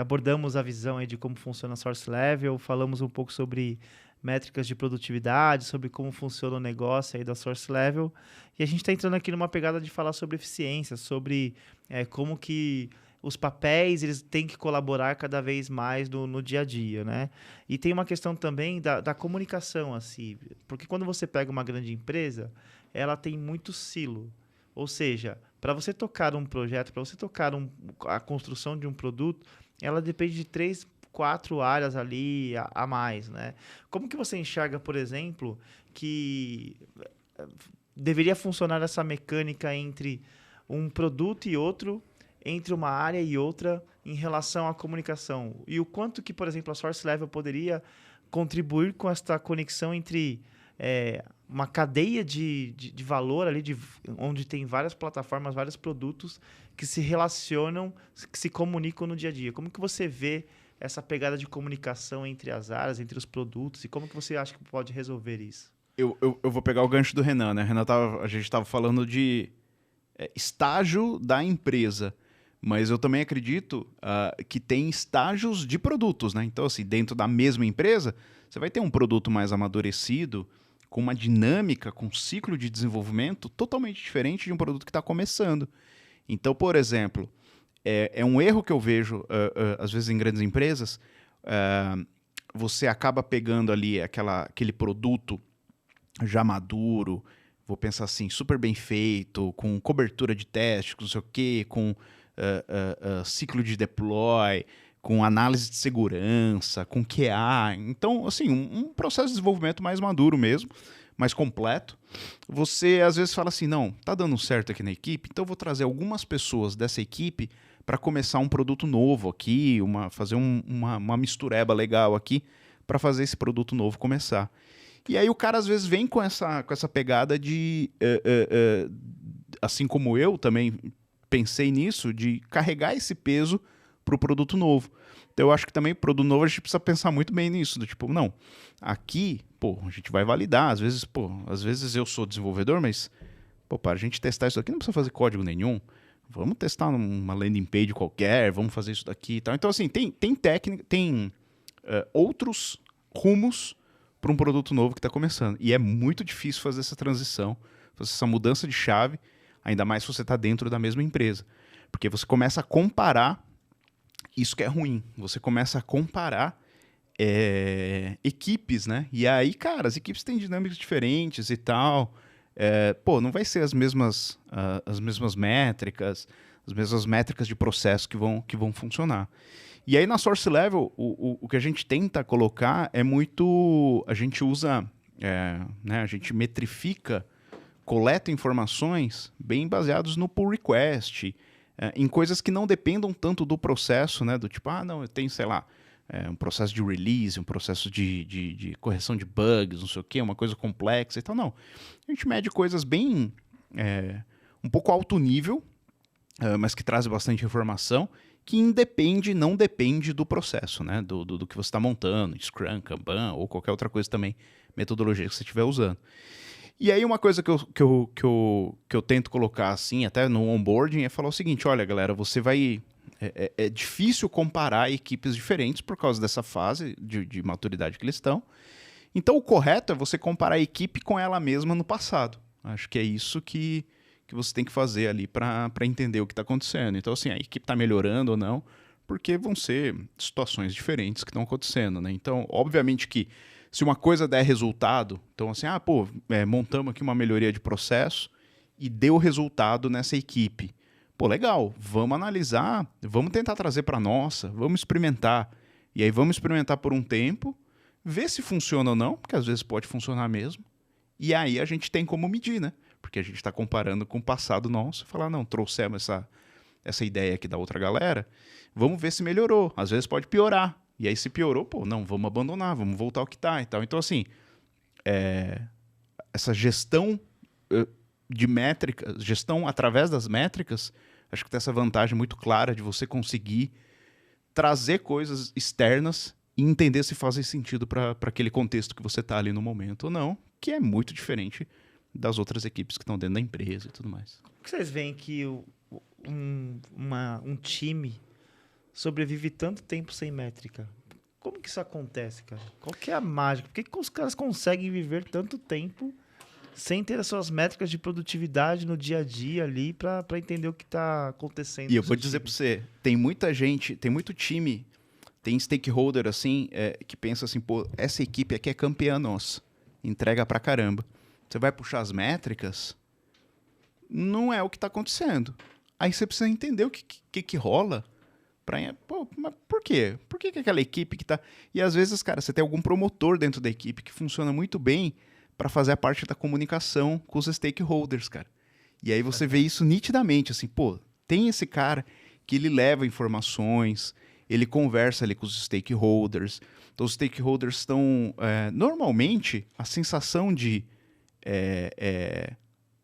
Abordamos a visão aí de como funciona a Source Level, falamos um pouco sobre métricas de produtividade, sobre como funciona o negócio aí da Source Level. E a gente está entrando aqui numa pegada de falar sobre eficiência, sobre como que os papéis eles têm que colaborar cada vez mais no dia a dia, né? E tem uma questão também da comunicação, assim, porque quando você pega uma grande empresa, ela tem muito silo. Ou seja, para você tocar um projeto, para você tocar a construção de um produto, ela depende de 3, 4 áreas ali a mais, né? Como que você enxerga, por exemplo, que deveria funcionar essa mecânica entre um produto e outro, entre uma área e outra, em relação à comunicação? E o quanto que, por exemplo, a Source Level poderia contribuir com essa conexão entre uma cadeia de valor ali, onde tem várias plataformas, vários produtos que se relacionam, que se comunicam no dia a dia. Como que você vê essa pegada de comunicação entre as áreas, entre os produtos, e como que você acha que pode resolver isso? Eu vou pegar o gancho do Renan, né? A gente estava falando de estágio da empresa, mas eu também acredito que tem estágios de produtos, né? Então, assim, dentro da mesma empresa, você vai ter um produto mais amadurecido, com uma dinâmica, com um ciclo de desenvolvimento totalmente diferente de um produto que está começando. Então, por exemplo, é um erro que eu vejo, às vezes, em grandes empresas, você acaba pegando ali aquele produto já maduro, vou pensar assim, super bem feito, com cobertura de teste, com não sei o quê, com ciclo de deploy, com análise de segurança, com QA. Então, assim, um processo de desenvolvimento mais maduro mesmo, mais completo. Você, às vezes, fala assim, não, tá dando certo aqui na equipe, então eu vou trazer algumas pessoas dessa equipe para começar um produto novo aqui, fazer uma mistureba legal aqui para fazer esse produto novo começar. E aí o cara, às vezes, vem com essa pegada de, assim como eu também pensei nisso, de carregar esse peso para o produto novo. Então eu acho que também produto novo a gente precisa pensar muito bem nisso, do tipo, não, aqui, pô, a gente vai validar, às vezes eu sou desenvolvedor, mas, pô, para a gente testar isso aqui não precisa fazer código nenhum, vamos testar uma landing page qualquer, vamos fazer isso daqui e tal. Então, assim, tem técnica, tem outros rumos para um produto novo que está começando. E é muito difícil fazer essa transição, fazer essa mudança de chave, ainda mais se você está dentro da mesma empresa. Porque você começa a comparar, isso que é ruim, você começa a comparar equipes, né? E aí, cara, as equipes têm dinâmicas diferentes e tal. Não vai ser as mesmas métricas, as mesmas métricas de processo que vão funcionar. E aí na Source Level, o que a gente tenta colocar é muito... A gente usa, né, a gente metrifica, coleta informações bem baseadas no pull request, em coisas que não dependam tanto do processo, né? Do tipo, não, eu tenho, sei lá, um processo de release, um processo de correção de bugs, não sei o quê, uma coisa complexa e tal. Não. A gente mede coisas bem... um pouco alto nível, mas que trazem bastante informação, que não depende do processo, né? Do que você está montando, Scrum, Kanban ou qualquer outra coisa também, metodologia que você estiver usando. E aí uma coisa que eu tento colocar assim, até no onboarding, é falar o seguinte, olha galera, você vai... É difícil comparar equipes diferentes por causa dessa fase de maturidade que eles estão. Então o correto é você comparar a equipe com ela mesma no passado. Acho que é isso que você tem que fazer ali para entender o que está acontecendo. Então, assim, a equipe está melhorando ou não, porque vão ser situações diferentes que estão acontecendo, né? Então, obviamente que se uma coisa der resultado, então assim, montamos aqui uma melhoria de processo e deu resultado nessa equipe. Pô, legal, vamos analisar, vamos tentar trazer para nossa, vamos experimentar. E aí vamos experimentar por um tempo, ver se funciona ou não, porque às vezes pode funcionar mesmo. E aí a gente tem como medir, né? Porque a gente está comparando com o passado nosso e falar, não, trouxemos essa ideia aqui da outra galera, vamos ver se melhorou. Às vezes pode piorar. E aí se piorou, vamos abandonar, vamos voltar ao que está e tal. Então, assim, essa gestão de métricas, gestão através das métricas, acho que tem essa vantagem muito clara de você conseguir trazer coisas externas e entender se fazem sentido para aquele contexto que você está ali no momento ou não, que é muito diferente das outras equipes que estão dentro da empresa e tudo mais. Por que vocês veem que um time sobrevive tanto tempo sem métrica? Como que isso acontece, cara? Qual que é a mágica? Por que os caras conseguem viver tanto tempo sem ter as suas métricas de produtividade no dia a dia ali para entender o que está acontecendo? E eu vou dizer para você, tem muita gente, tem muito time, tem stakeholder assim, que pensa assim, pô, essa equipe aqui é campeã nossa, entrega pra caramba. Você vai puxar as métricas, não é o que está acontecendo. Aí você precisa entender o que rola. Mas por quê? Por que aquela equipe que está... E às vezes, cara, você tem algum promotor dentro da equipe que funciona muito bem para fazer a parte da comunicação com os stakeholders, cara. E aí você vê isso nitidamente, assim, tem esse cara que ele leva informações, ele conversa ali com os stakeholders. Então os stakeholders estão... normalmente, a sensação de...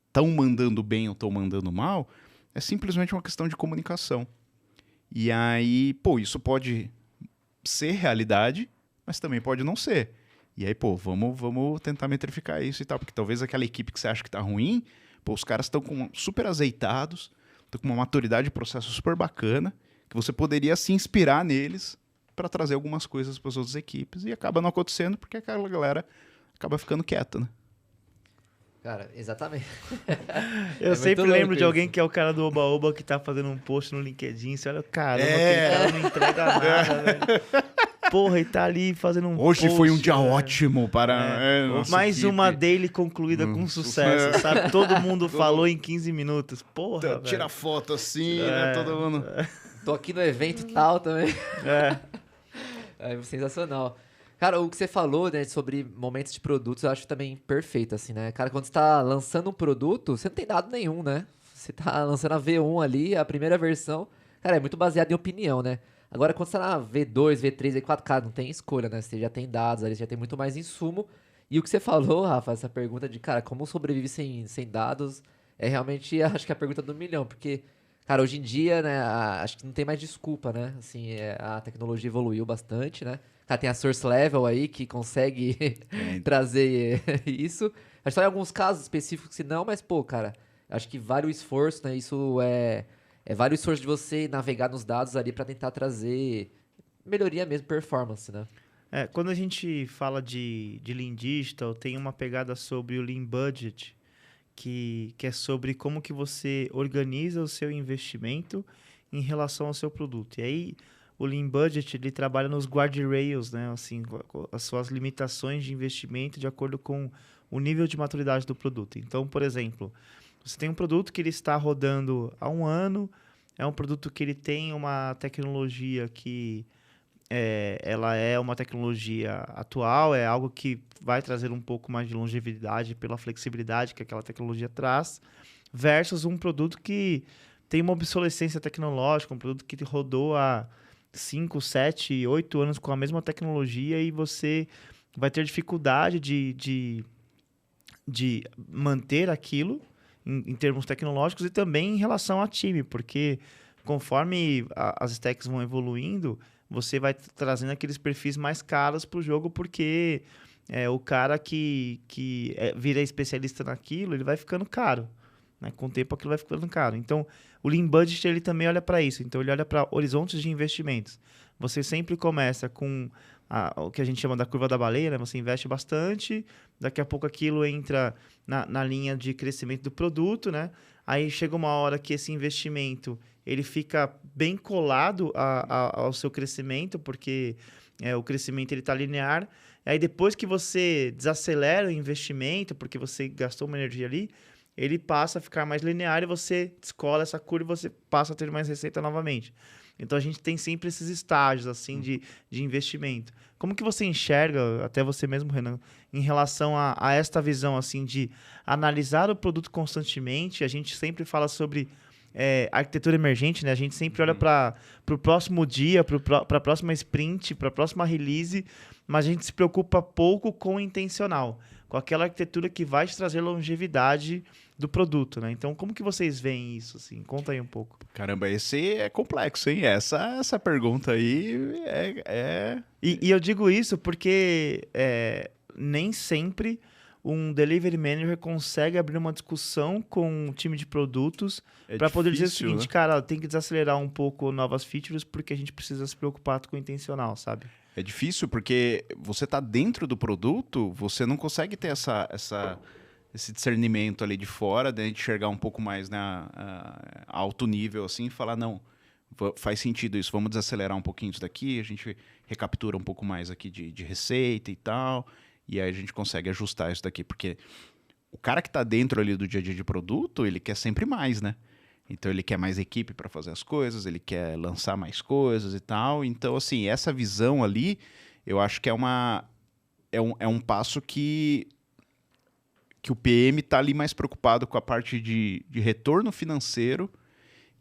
estão mandando bem ou estão mandando mal, é simplesmente uma questão de comunicação. E aí, isso pode ser realidade, mas também pode não ser. E aí, vamos tentar metrificar isso e tal, porque talvez aquela equipe que você acha que está ruim, os caras estão super azeitados, estão com uma maturidade de processo super bacana, que você poderia se inspirar neles para trazer algumas coisas para as outras equipes, e acaba não acontecendo porque aquela galera acaba ficando quieta, né? Cara, exatamente. Eu sempre lembro de alguém que é o cara do Oba-Oba que tá fazendo um post no LinkedIn. Você olha, caramba, aquele cara não entrega nada, velho. porra, e tá ali fazendo um Hoje post, foi um dia ótimo para mais equipe. uma daily concluída com sucesso, sabe? Todo mundo falou em 15 minutos. Porra, Tira velho. foto assim, né? Todo mundo... Tô aqui no evento tal também. É. É sensacional. Cara, o que você falou, né, sobre momentos de produtos, eu acho também perfeito, assim, né? Cara, quando você tá lançando um produto, você não tem dado nenhum, né? Você tá lançando a V1 ali, a primeira versão, cara, é muito baseado em opinião, né? Agora, quando você tá na V2, V3, V4, cara, não tem escolha, né? Você já tem dados ali, você já tem muito mais insumo. E o que você falou, Rafa, essa pergunta de, cara, como sobrevive sem dados, é realmente, acho que a pergunta do milhão, porque... Cara, hoje em dia, né, acho que não tem mais desculpa, né? Assim, a tecnologia evoluiu bastante, né? Cara, tem a Source Level aí que consegue trazer isso. Acho que só em alguns casos específicos que não, mas, pô, cara, acho que vale o esforço, né? Isso vale o esforço de você navegar nos dados ali pra tentar trazer melhoria mesmo, performance, né? Quando a gente fala de Lean Digital, tem uma pegada sobre o Lean Budget, que é sobre como que você organiza o seu investimento em relação ao seu produto. E aí, o Lean Budget, ele trabalha nos guardrails, né? Assim, com as suas limitações de investimento de acordo com o nível de maturidade do produto. Então, por exemplo, você tem um produto que ele está rodando há um ano, é um produto que ele tem uma tecnologia que ela é uma tecnologia atual, é algo que vai trazer um pouco mais de longevidade pela flexibilidade que aquela tecnologia traz, versus um produto que tem uma obsolescência tecnológica, um produto que rodou há 5, 7, 8 anos com a mesma tecnologia e você vai ter dificuldade de manter aquilo em termos tecnológicos e também em relação a time, porque conforme as stacks vão evoluindo, você vai trazendo aqueles perfis mais caros para o jogo, porque o cara que vira especialista naquilo, ele vai ficando caro. Né? Com o tempo aquilo vai ficando caro. Então, o Lean Budget ele também olha para isso. Então, ele olha para horizontes de investimentos. Você sempre começa com o que a gente chama da curva da baleia, né? Você investe bastante, daqui a pouco aquilo entra na linha de crescimento do produto, né? Aí chega uma hora que esse investimento ele fica bem colado ao seu crescimento, porque o crescimento está linear. Aí depois que você desacelera o investimento, porque você gastou uma energia ali, ele passa a ficar mais linear e você descola essa curva e você passa a ter mais receita novamente. Então, a gente tem sempre esses estágios assim de investimento. Como que você enxerga, até você mesmo, Renan, em relação a esta visão assim de analisar o produto constantemente? A gente sempre fala sobre arquitetura emergente, né? A gente sempre olha para o próximo dia, para a próxima sprint, para a próxima release, mas a gente se preocupa pouco com o intencional, com aquela arquitetura que vai te trazer longevidade do produto, né? Então, como que vocês veem isso, assim? Conta aí um pouco. Caramba, esse é complexo, hein? Essa pergunta aí E eu digo isso porque nem sempre um delivery manager consegue abrir uma discussão com um time de produtos para poder dizer o seguinte, né? Cara, tem que desacelerar um pouco novas features porque a gente precisa se preocupar com o intencional, sabe? É difícil porque você tá dentro do produto, você não consegue ter esse discernimento ali de fora, de enxergar um pouco mais, né, a alto nível assim e falar, não, faz sentido isso, vamos desacelerar um pouquinho isso daqui, a gente recaptura um pouco mais aqui de receita e tal, e aí a gente consegue ajustar isso daqui, porque o cara que está dentro ali do dia a dia de produto, ele quer sempre mais, né? Então ele quer mais equipe para fazer as coisas, ele quer lançar mais coisas e tal. Então, assim, essa visão ali, eu acho que é um passo que o PM está ali mais preocupado com a parte de retorno financeiro.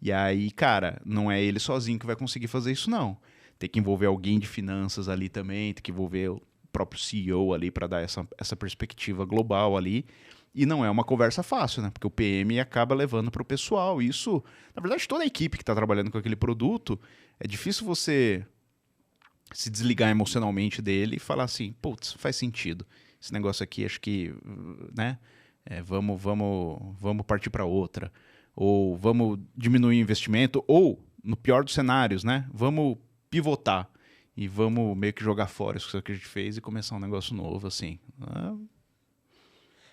E aí, cara, não é ele sozinho que vai conseguir fazer isso, não. Tem que envolver alguém de finanças ali também, tem que envolver o próprio CEO ali para dar essa perspectiva global ali. E não é uma conversa fácil, né? Porque o PM acaba levando para o pessoal. Isso, na verdade, toda a equipe que está trabalhando com aquele produto, é difícil você se desligar emocionalmente dele e falar assim, putz, faz sentido. Esse negócio aqui, acho que, né? Vamos partir para outra. Ou vamos diminuir o investimento. Ou, no pior dos cenários, né? Vamos pivotar. E vamos meio que jogar fora isso que a gente fez e começar um negócio novo, assim.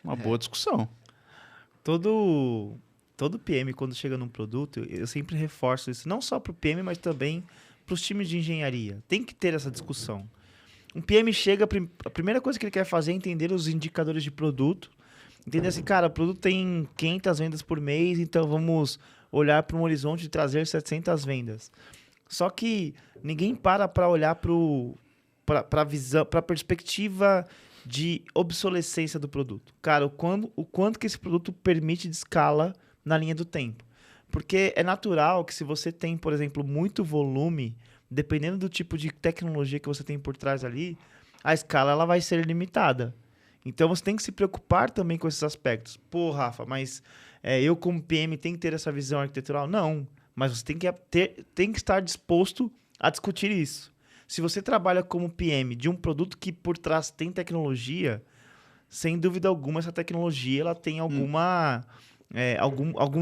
Uma boa discussão. Todo PM, quando chega num produto, eu sempre reforço isso, não só para o PM, mas também os times de engenharia. Tem que ter essa discussão. Um PM chega, a primeira coisa que ele quer fazer é entender os indicadores de produto. Entender assim, cara, o produto tem 500 vendas por mês, então vamos olhar para um horizonte de trazer 700 vendas. Só que ninguém para olhar para a visão, para a perspectiva de obsolescência do produto. Cara, o quanto que esse produto permite de escala na linha do tempo. Porque é natural que se você tem, por exemplo, muito volume, dependendo do tipo de tecnologia que você tem por trás ali, a escala ela vai ser limitada. Então, você tem que se preocupar também com esses aspectos. Pô, Rafa, mas eu como PM tenho que ter essa visão arquitetural? Não, mas você tem que estar disposto a discutir isso. Se você trabalha como PM de um produto que por trás tem tecnologia, sem dúvida alguma, essa tecnologia ela tem algum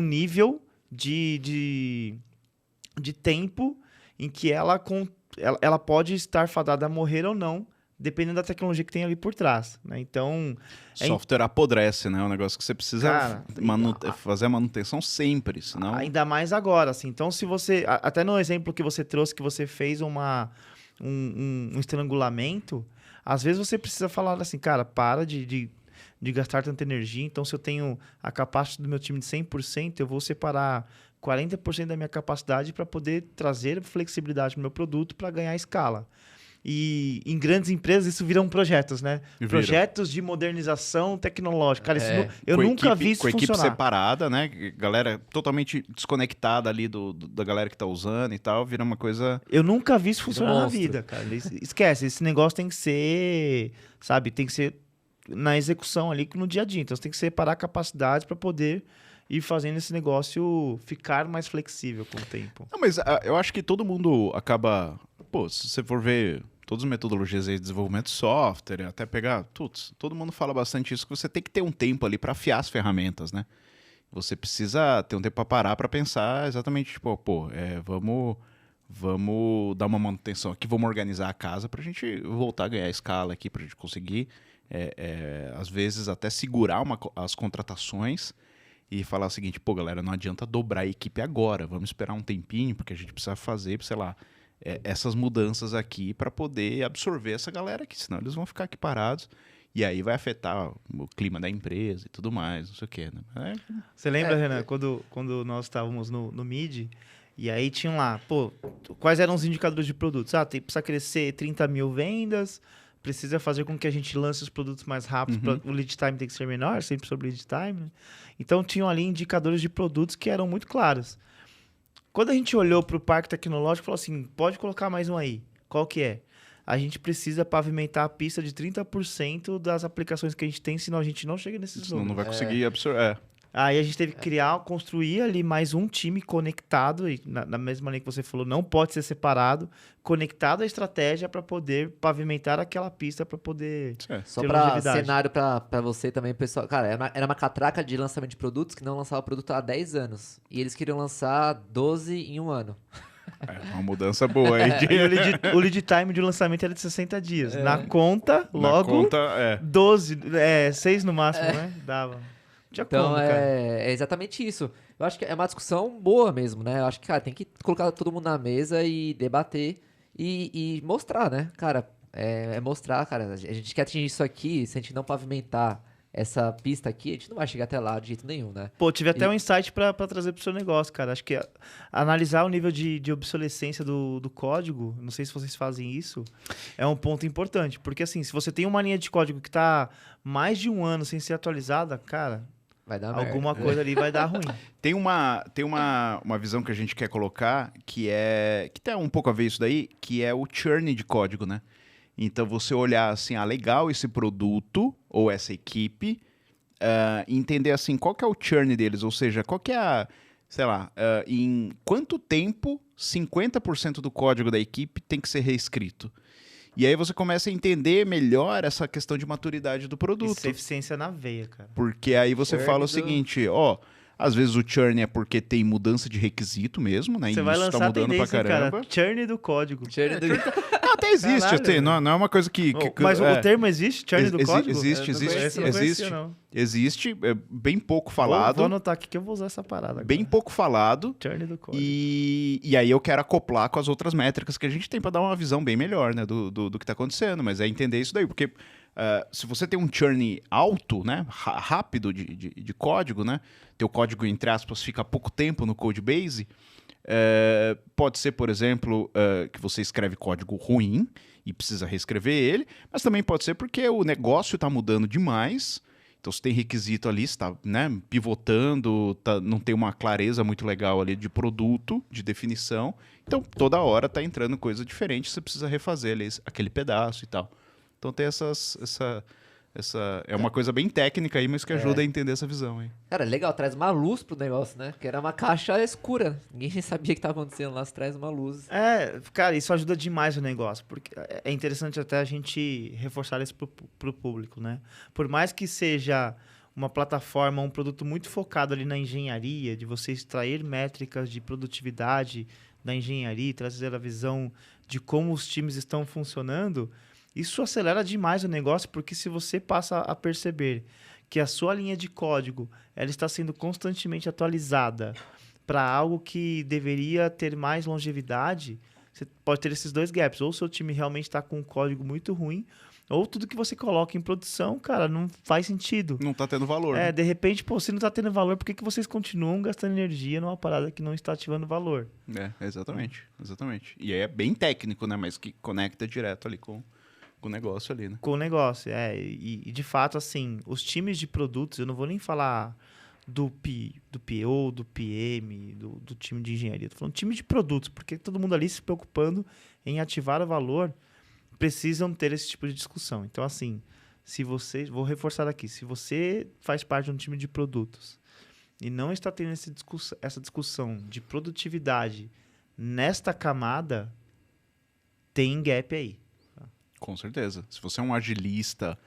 nível de tempo em que ela pode estar fadada a morrer ou não, dependendo da tecnologia que tem ali por trás, né? Então... Software apodrece, né? É um negócio que você precisa fazer a manutenção sempre, senão... Ainda mais agora, assim. Então, se você... Até no exemplo que você trouxe, que você fez um estrangulamento, às vezes você precisa falar assim, cara, para de gastar tanta energia. Então, se eu tenho a capacidade do meu time de 100%, eu vou separar 40% da minha capacidade para poder trazer flexibilidade no meu produto para ganhar escala. E em grandes empresas isso viram projetos, né? Projetos de modernização tecnológica. Cara, eu nunca vi isso funcionar. Com a equipe separada, né? Galera totalmente desconectada ali da galera que tá usando e tal, vira uma coisa... Eu nunca vi isso funcionar na vida, cara. Esquece, esse negócio tem que ser, sabe? Tem que ser na execução ali, no dia a dia. Então, você tem que separar capacidades para poder ir fazendo esse negócio ficar mais flexível com o tempo. Não, mas eu acho que todo mundo acaba... Pô, se você for ver... Todas as metodologias aí de desenvolvimento de software, até pegar... todo mundo fala bastante isso, que você tem que ter um tempo ali para afiar as ferramentas, né? Você precisa ter um tempo para parar para pensar exatamente, tipo, vamos dar uma manutenção aqui, vamos organizar a casa para a gente voltar a ganhar escala aqui, para a gente conseguir, às vezes, até segurar as contratações e falar o seguinte, pô, galera, não adianta dobrar a equipe agora, vamos esperar um tempinho, porque a gente precisa fazer, sei lá, essas mudanças aqui para poder absorver essa galera aqui, senão eles vão ficar aqui parados e aí vai afetar o clima da empresa e tudo mais, não sei o quê. Né? Você lembra, Renan, quando nós estávamos no MID, e aí tinham lá, pô, quais eram os indicadores de produtos? Precisa crescer 30 mil vendas, precisa fazer com que a gente lance os produtos mais rápidos, o lead time tem que ser menor, sempre sobre lead time. Né? Então tinham ali indicadores de produtos que eram muito claros. Quando a gente olhou para o parque tecnológico, falou assim, pode colocar mais um aí. Qual que é? A gente precisa pavimentar a pista de 30% das aplicações que a gente tem, senão a gente não chega nesses números. Não vai conseguir absorver. Aí a gente teve que construir ali mais um time conectado, e na mesma linha que você falou, não pode ser separado, conectado à estratégia para poder pavimentar aquela pista para poder Só para cenário para você também, pessoal. Cara, era uma catraca de lançamento de produtos que não lançava produto há 10 anos. E eles queriam lançar 12 em um ano. Uma mudança boa aí. O lead time de lançamento era de 60 dias. Na conta, logo, 12, 6 no máximo, né? Dava. Então, é exatamente isso. Eu acho que é uma discussão boa mesmo, né? Eu acho que, cara, tem que colocar todo mundo na mesa e debater e mostrar, né? Cara, mostrar, cara, a gente quer atingir isso aqui, se a gente não pavimentar essa pista aqui, a gente não vai chegar até lá de jeito nenhum, né? Pô, tive até um insight pra trazer pro seu negócio, cara. Acho que analisar o nível de obsolescência do código, não sei se vocês fazem isso, é um ponto importante. Porque, assim, se você tem uma linha de código que tá mais de um ano sem ser atualizada, cara... Vai dar alguma coisa ali vai dar ruim. Tem uma visão que a gente quer colocar que tem um pouco a ver isso daí, que é o churn de código, né? Então, você olhar assim, legal esse produto ou essa equipe, e entender assim, qual que é o churn deles, ou seja, qual que é em quanto tempo 50% do código da equipe tem que ser reescrito. E aí você começa a entender melhor essa questão de maturidade do produto. Isso é eficiência na veia, cara. Porque aí você fala o seguinte, Às vezes o churn é porque tem mudança de requisito mesmo, né? Você e vai isso lançar tá mudando pra caramba. cara. Churn do código. Até existe, Caralho, não é uma coisa que... Mas o termo existe? Churn do código? Existe. Existe, é bem pouco falado. Vou anotar aqui que eu vou usar essa parada agora. Bem pouco falado. Churn do código. E aí eu quero acoplar com as outras métricas que a gente tem para dar uma visão bem melhor, né, do que está acontecendo. Mas é entender isso daí, porque se você tem um churn alto, né, rápido de código, né, teu código, entre aspas, fica pouco tempo no codebase, pode ser, por exemplo, que você escreve código ruim e precisa reescrever ele, mas também pode ser porque o negócio está mudando demais. Então, se tem requisito ali, está, né, pivotando, não tem uma clareza muito legal ali de produto, de definição. Então, toda hora está entrando coisa diferente, você precisa refazer ali aquele pedaço e tal. Então, tem é uma coisa bem técnica aí, mas que ajuda a entender essa visão aí. Cara, legal, traz uma luz pro negócio, né? Que era uma caixa escura. Ninguém sabia o que estava acontecendo lá, você traz uma luz. Cara, isso ajuda demais o negócio, porque é interessante até a gente reforçar isso pro público, né? Por mais que seja uma plataforma, um produto muito focado ali na engenharia, de você extrair métricas de produtividade da engenharia, trazer a visão de como os times estão funcionando, isso acelera demais o negócio, porque se você passa a perceber que a sua linha de código ela está sendo constantemente atualizada para algo que deveria ter mais longevidade, você pode ter esses dois gaps. Ou o seu time realmente está com um código muito ruim, ou tudo que você coloca em produção, cara, não faz sentido. Não está tendo valor. Né? De repente, se não está tendo valor, por que vocês continuam gastando energia numa parada que não está ativando valor? Exatamente. E aí é bem técnico, né? Mas que conecta direto ali com o negócio ali, né? Com o negócio, e de fato, assim, os times de produtos, eu não vou nem falar do PO, do PM, do time de engenharia, tô falando time de produtos, porque todo mundo ali se preocupando em ativar o valor, precisam ter esse tipo de discussão. Então, assim, vou reforçar aqui, se você faz parte de um time de produtos e não está tendo essa discussão de produtividade nesta camada, tem gap aí. Com certeza. Se você é um agilista,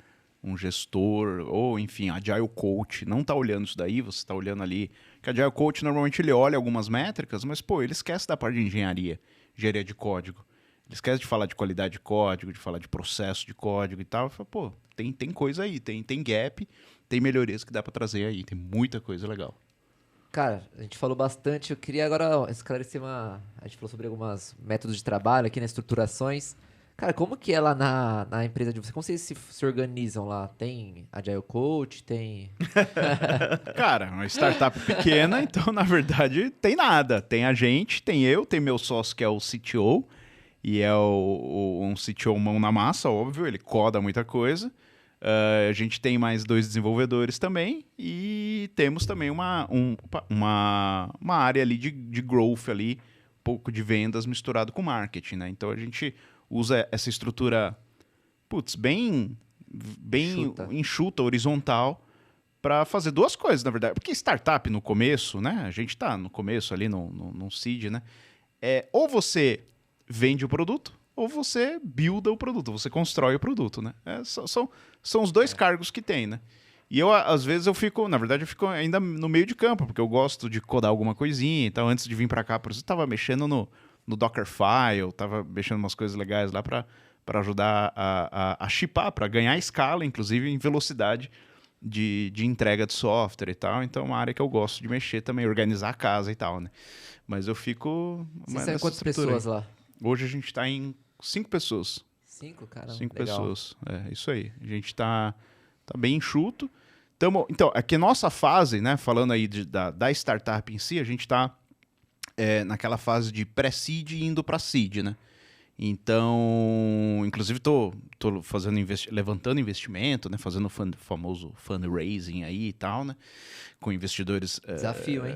um gestor, ou enfim, Agile Coach, não está olhando isso daí, você está olhando ali... Que Agile Coach, normalmente, ele olha algumas métricas, mas, ele esquece da parte de engenharia de código. Ele esquece de falar de qualidade de código, de falar de processo de código e tal. E fala, tem coisa aí, tem gap, tem melhorias que dá para trazer aí, tem muita coisa legal. Cara, a gente falou bastante, eu queria agora esclarecer A gente falou sobre alguns métodos de trabalho aqui, nas estruturações. Cara, como que é lá na empresa de vocês? Como vocês se organizam lá? Tem Agile Coach? Tem... Cara, uma startup pequena, então, na verdade, tem nada. Tem a gente, tem eu, tem meu sócio que é o CTO, e é um CTO mão na massa, óbvio, ele coda muita coisa. A gente tem mais 2 desenvolvedores também, e temos também uma área ali de growth ali, um pouco de vendas misturado com marketing, né? Então, a gente usa essa estrutura, bem enxuta, horizontal, para fazer 2 coisas, na verdade. Porque startup no começo, né? A gente está no começo ali, no seed, né? Ou você vende o produto, ou você builda o produto, você constrói o produto, né? São os 2 cargos que tem, né? E eu, às vezes, eu fico ainda no meio de campo, porque eu gosto de codar alguma coisinha. Então, antes de vir para cá, por isso eu estava mexendo no Dockerfile, tava mexendo umas coisas legais lá para ajudar a shippar, para ganhar escala, inclusive em velocidade de entrega de software e tal. Então, é uma área que eu gosto de mexer também, organizar a casa e tal, né? Mas eu fico... Vocês são quantas pessoas lá? Hoje a gente está em 5 pessoas. 5? Caramba, 5 legal. pessoas, isso aí. A gente tá bem enxuto. Então, aqui nossa fase, né, falando aí da startup em si, a gente está naquela fase de pré-seed e indo para seed, né? Então, inclusive tô levantando investimento, né? Fazendo o famoso fundraising aí e tal, né? Com investidores... Desafio, hein?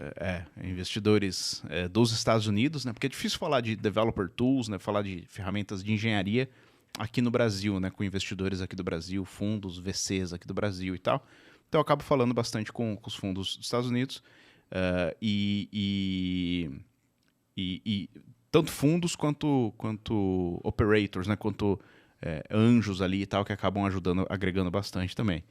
Investidores dos Estados Unidos, né? Porque é difícil falar de developer tools, né? Falar de ferramentas de engenharia aqui no Brasil, né? Com investidores aqui do Brasil, fundos, VCs aqui do Brasil e tal. Então, eu acabo falando bastante com os fundos dos Estados Unidos. E tanto fundos quanto operators, né? Quanto anjos ali e tal, que acabam agregando bastante também.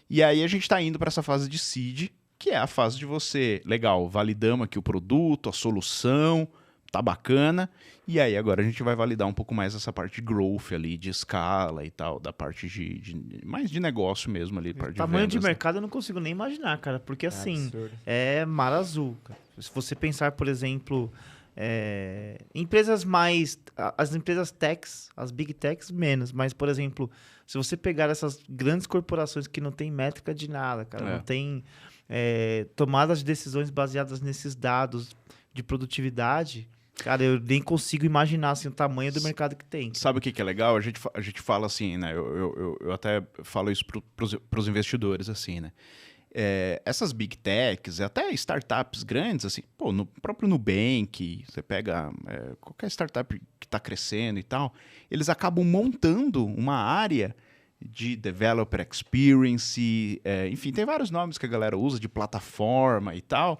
E aí a gente está indo para essa fase de seed, que é a fase de você, legal, validamos aqui o produto, a solução, tá bacana, e aí agora a gente vai validar um pouco mais essa parte de growth ali, de escala e tal, da parte mais de negócio mesmo ali. O tamanho de mercado eu não consigo nem imaginar, cara, porque assim, absurdo. é mar azul, cara. Se você pensar, por exemplo, empresas as empresas techs, as big techs menos, mas, por exemplo, se você pegar essas grandes corporações que não tem métrica de nada, cara, não tem tomadas de decisões baseadas nesses dados de produtividade, cara, eu nem consigo imaginar assim, o tamanho do mercado que tem. Sabe o que é legal? A gente fala assim, né? Eu até falo isso para os investidores, assim, né? Essas big techs, até startups grandes, assim, pô, no próprio Nubank, você pega qualquer startup que está crescendo e tal, eles acabam montando uma área de developer experience, enfim, tem vários nomes que a galera usa, de plataforma e tal.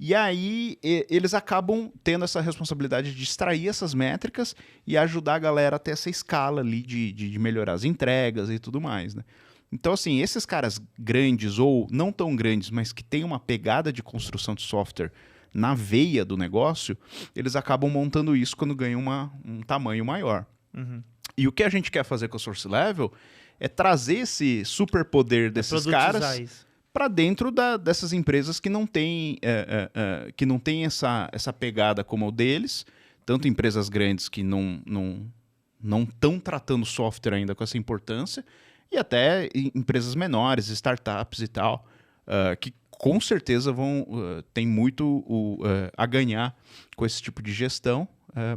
E aí, eles acabam tendo essa responsabilidade de extrair essas métricas e ajudar a galera a ter essa escala ali de melhorar as entregas e tudo mais, né? Então, assim, esses caras grandes ou não tão grandes, mas que têm uma pegada de construção de software na veia do negócio, eles acabam montando isso quando ganham um tamanho maior. Uhum. E o que a gente quer fazer com o Source Level é trazer esse superpoder desses caras para dentro dessas empresas que não têm essa pegada como o deles, tanto empresas grandes que não estão tratando software ainda com essa importância, e até empresas menores, startups e tal, que com certeza tem muito a ganhar com esse tipo de gestão,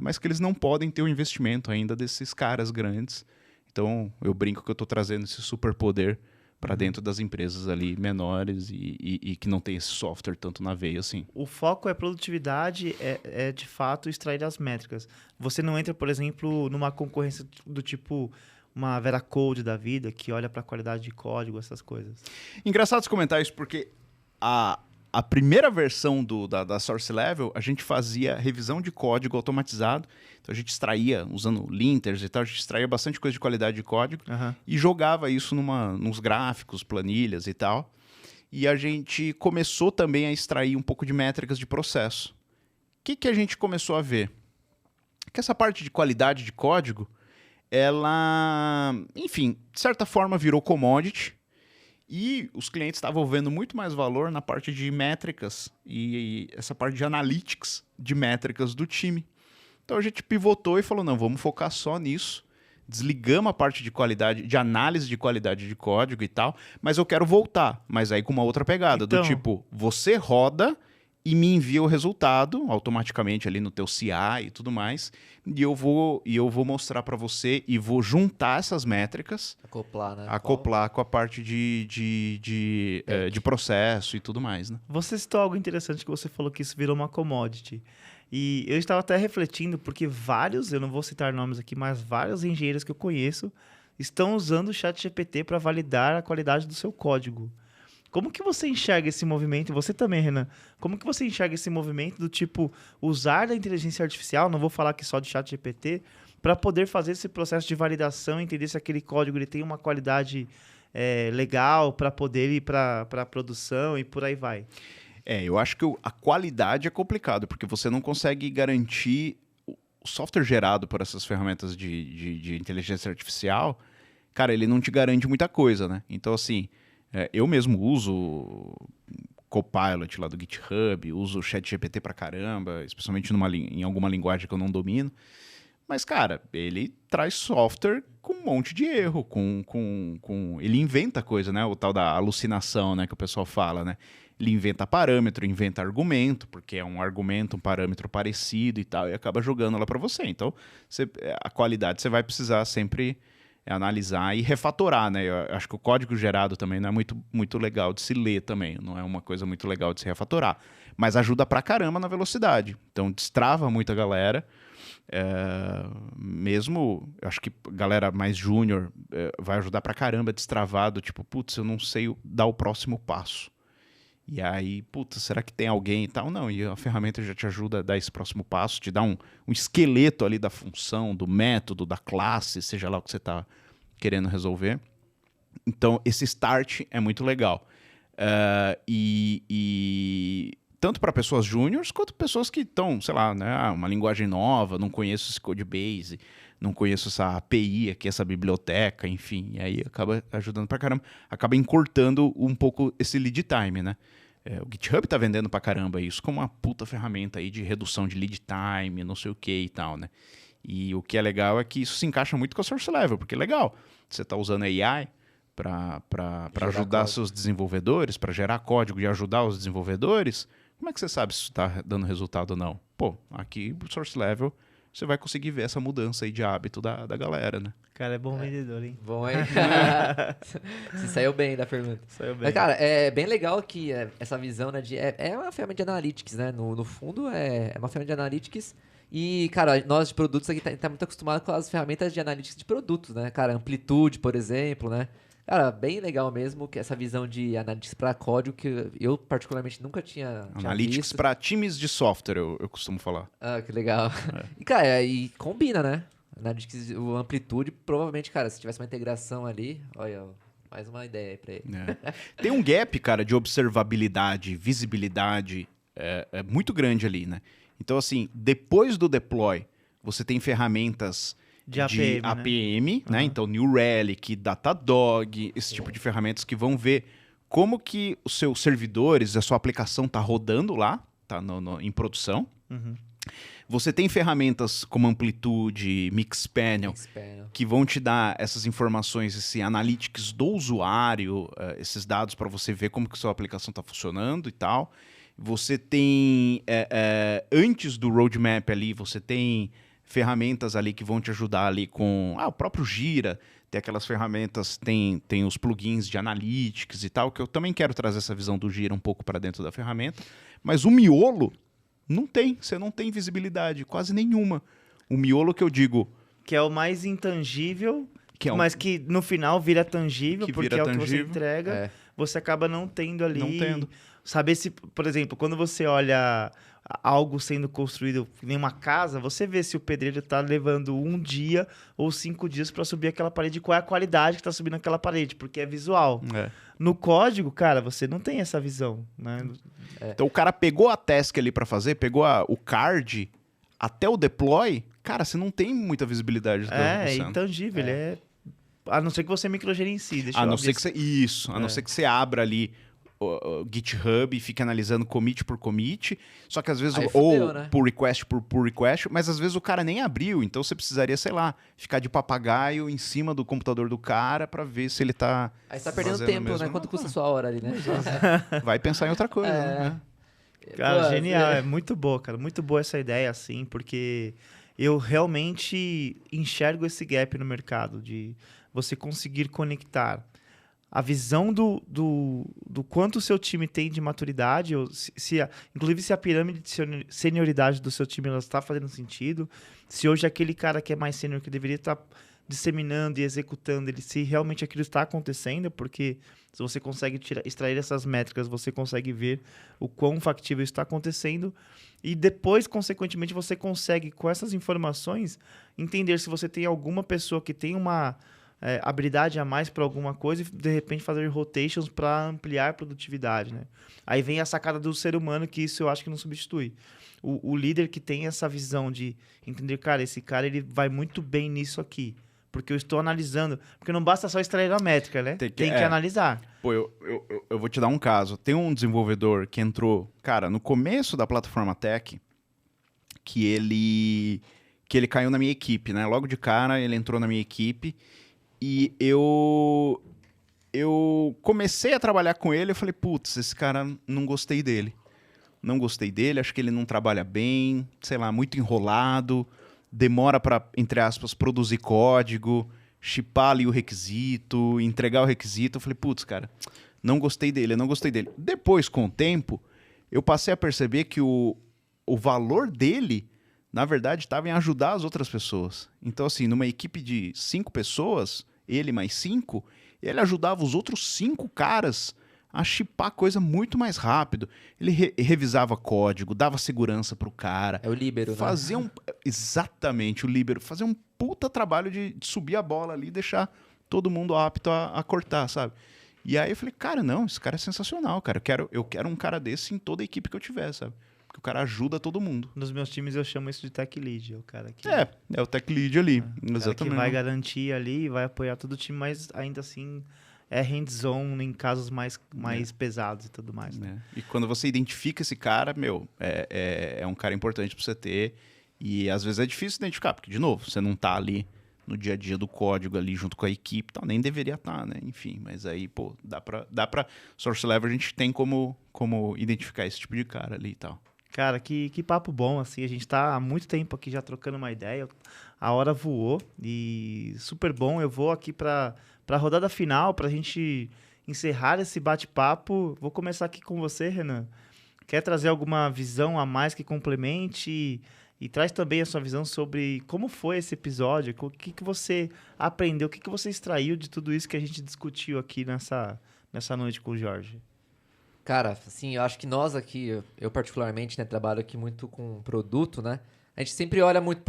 mas que eles não podem ter o investimento ainda desses caras grandes. Então, eu brinco que eu estou trazendo esse superpoder para dentro das empresas ali menores e que não tem esse software tanto na veia assim. O foco é produtividade, é de fato extrair as métricas. Você não entra, por exemplo, numa concorrência do tipo uma Veracode da vida, que olha para a qualidade de código, essas coisas. Engraçado você comentar isso, porque a primeira versão da Source Level, a gente fazia revisão de código automatizado. Então a gente extraía, usando linters e tal, a gente extraía bastante coisa de qualidade de código e jogava isso nos gráficos, planilhas e tal. E a gente começou também a extrair um pouco de métricas de processo. O que a gente começou a ver? Que essa parte de qualidade de código, ela, enfim, de certa forma virou commodity. E os clientes estavam vendo muito mais valor na parte de métricas e essa parte de analytics de métricas do time. Então a gente pivotou e falou, não, vamos focar só nisso. Desligamos a parte de qualidade, de análise de qualidade de código e tal, mas eu quero voltar, mas aí com uma outra pegada, do tipo, você roda e me envia o resultado automaticamente ali no teu CI e tudo mais, e eu vou mostrar para você e vou juntar essas métricas, acoplar, né? Acoplar com a parte de processo e tudo mais, né? Você citou algo interessante que você falou que isso virou uma commodity. E eu estava até refletindo, porque eu não vou citar nomes aqui, mas vários engenheiros que eu conheço estão usando o ChatGPT para validar a qualidade do seu código. Como que você enxerga esse movimento? Você também, Renan. Como que você enxerga esse movimento do tipo usar da inteligência artificial, não vou falar aqui só de ChatGPT, para poder fazer esse processo de validação, entender se aquele código ele tem uma qualidade legal para poder ir para a produção e por aí vai? Eu acho que a qualidade é complicado, porque você não consegue garantir o software gerado por essas ferramentas de inteligência artificial. Cara, ele não te garante muita coisa, né? Então, assim, eu mesmo uso Copilot lá do GitHub, uso o ChatGPT pra caramba, especialmente em alguma linguagem que eu não domino. Mas, cara, ele traz software com um monte de erro, ele inventa coisa, né? O tal da alucinação, né? Que o pessoal fala, né? Ele inventa parâmetro, inventa argumento, porque é um argumento, um parâmetro parecido e tal, e acaba jogando lá para você. Então, a qualidade você vai precisar sempre analisar e refatorar, né? Eu acho que o código gerado também não é muito legal de se ler também, não é uma coisa muito legal de se refatorar, mas ajuda pra caramba na velocidade. Então, destrava muita galera. Mesmo, eu acho que galera mais júnior vai ajudar pra caramba destravado, tipo, putz, eu não sei dar o próximo passo. E aí, putz, será que tem alguém e tal? Não, e a ferramenta já te ajuda a dar esse próximo passo, te dá um esqueleto ali da função, do método, da classe, seja lá o que você está querendo resolver. Então, esse start é muito legal. E tanto para pessoas júniores quanto pessoas que estão, sei lá, né, uma linguagem nova, não conheço esse codebase, não conheço essa API aqui, essa biblioteca, enfim, e aí acaba ajudando pra caramba, acaba encurtando um pouco esse lead time, né? O GitHub tá vendendo pra caramba isso como uma puta ferramenta aí de redução de lead time, não sei o que e tal, né? E o que é legal é que isso se encaixa muito com a Source Level, porque é legal, você tá usando AI para ajudar seus desenvolvedores, para gerar código e ajudar os desenvolvedores. Como é que você sabe se isso está dando resultado ou não? Pô, aqui no Source Level você vai conseguir ver essa mudança aí de hábito da galera, né? Cara, é bom vendedor, hein? Bom, hein? Se saiu bem da pergunta. Saiu bem. Mas, cara, é bem legal que essa visão, né, é uma ferramenta de analytics, né? No fundo, é uma ferramenta de analytics. E, cara, nós de produtos aqui tá muito acostumados com as ferramentas de analytics de produtos, né? Cara, Amplitude, por exemplo, né? Cara, bem legal mesmo que essa visão de analytics para código que eu particularmente nunca tinha Analytics para times de software, eu costumo falar. Ah, que legal. E, cara, e combina, né? Analytics, o Amplitude, provavelmente, cara, se tivesse uma integração ali, olha, mais uma ideia aí pra ele. Tem um gap, cara, de observabilidade, visibilidade, muito grande ali, né? Então, assim, depois do deploy, você tem ferramentas de APM, né? Então, New Relic, Datadog, esse tipo de ferramentas que vão ver como que os seus servidores, a sua aplicação está rodando lá, tá em produção. Você tem ferramentas como Amplitude, Mixpanel, que vão te dar essas informações, esse analytics do usuário, esses dados para você ver como que a sua aplicação está funcionando e tal. Você tem, antes do roadmap ali, você tem ferramentas ali que vão te ajudar ali com o próprio Gira, tem aquelas ferramentas, tem os plugins de analytics e tal, que eu também quero trazer essa visão do Gira um pouco para dentro da ferramenta, mas o miolo você não tem visibilidade, quase nenhuma. O miolo que eu digo... Que é o mais intangível, mas que no final vira tangível, porque é o que você entrega, você acaba não tendo ali... Não tendo. Saber se, por exemplo, quando você olha algo sendo construído em uma casa, você vê se o pedreiro está levando 1 dia ou 5 dias para subir aquela parede, qual é a qualidade que está subindo aquela parede, porque é visual. No código, cara, você não tem essa visão, né? Então o cara pegou a task ali para fazer, pegou o card, até o deploy, cara, você não tem muita visibilidade. É intangível, a não ser que você microgerencie. A não ser que você abra ali o GitHub e fique analisando commit por commit, só que às vezes, né? por request por pull request, mas às vezes o cara nem abriu, então você precisaria, sei lá, ficar de papagaio em cima do computador do cara pra ver se ele tá... Aí você tá perdendo tempo, né? Quanto custa a sua hora ali, né? Vai pensar em outra coisa, né? Cara, genial, é muito boa, cara, muito boa essa ideia, assim, porque eu realmente enxergo esse gap no mercado, de você conseguir conectar a visão do quanto o seu time tem de maturidade, ou inclusive se a pirâmide de senioridade do seu time está fazendo sentido, se hoje aquele cara que é mais sênior que deveria estar disseminando e executando, se realmente aquilo está acontecendo, porque se você consegue extrair essas métricas, você consegue ver o quão factível isso está acontecendo, e depois, consequentemente, você consegue, com essas informações, entender se você tem alguma pessoa que tem uma... habilidade a mais para alguma coisa e de repente fazer rotations para ampliar a produtividade, né? Aí vem a sacada do ser humano, que isso eu acho que não substitui. O líder que tem essa visão de entender, cara, esse cara ele vai muito bem nisso aqui, porque eu estou analisando, porque não basta só extrair a métrica, né? Tem que analisar. Pô, eu vou te dar um caso. Tem um desenvolvedor que entrou, cara, no começo da plataforma Tech, que ele caiu na minha equipe, né? Logo de cara ele entrou na minha equipe. E eu comecei a trabalhar com ele, eu falei, putz, esse cara, não gostei dele. Não gostei dele, acho que ele não trabalha bem, sei lá, muito enrolado, demora para, entre aspas, produzir código, shippar ali o requisito, entregar o requisito. Eu falei, putz, cara, não gostei dele. Depois, com o tempo, eu passei a perceber que o valor dele, na verdade, estava em ajudar as outras pessoas. Então, assim, numa equipe de 5 pessoas... ele mais 5, ele ajudava os outros 5 caras a shippar coisa muito mais rápido. Ele revisava código, dava segurança pro cara. É o líbero, fazia né? Exatamente, o líbero. Fazia um puta trabalho de subir a bola ali e deixar todo mundo apto a cortar, sabe? E aí eu falei, cara, não, esse cara é sensacional, cara. Eu quero um cara desse em toda a equipe que eu tiver, sabe? Porque o cara ajuda todo mundo. Nos meus times eu chamo isso de tech lead, o cara que... É o tech lead ali, exatamente. O cara que vai garantir ali, vai apoiar todo o time, mas ainda assim é hands-on em casos mais pesados e tudo mais. Né? E quando você identifica esse cara, é um cara importante pra você ter. E às vezes é difícil identificar, porque, de novo, você não tá ali no dia a dia do código ali junto com a equipe, tal, nem deveria estar, né? Enfim, mas aí, pô, dá pra Source Level, a gente tem como identificar esse tipo de cara ali e tal. Cara, que papo bom, assim, a gente tá há muito tempo aqui já trocando uma ideia, a hora voou e super bom. Eu vou aqui pra rodada final, pra gente encerrar esse bate-papo. Vou começar aqui com você, Renan. Quer trazer alguma visão a mais que complemente e traz também a sua visão sobre como foi esse episódio, o que você aprendeu, o que você extraiu de tudo isso que a gente discutiu aqui nessa noite com o Jorge? Cara, assim, eu acho que nós aqui, eu particularmente, né, trabalho aqui muito com produto, né? A gente sempre olha muito,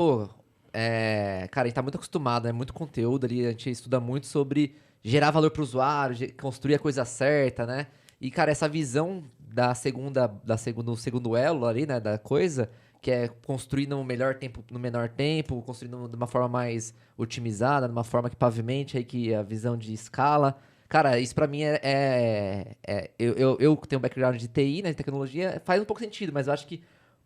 cara, a gente tá muito acostumado, né? Muito conteúdo ali, a gente estuda muito sobre gerar valor pro usuário, construir a coisa certa, né? E, cara, essa visão do segundo elo ali, né, da coisa, que é construir no menor tempo, construir de uma forma mais otimizada, de uma forma que pavimente aí que a visão de escala. Cara, isso pra mim eu tenho um background de TI, né, de tecnologia, faz um pouco sentido, mas eu acho que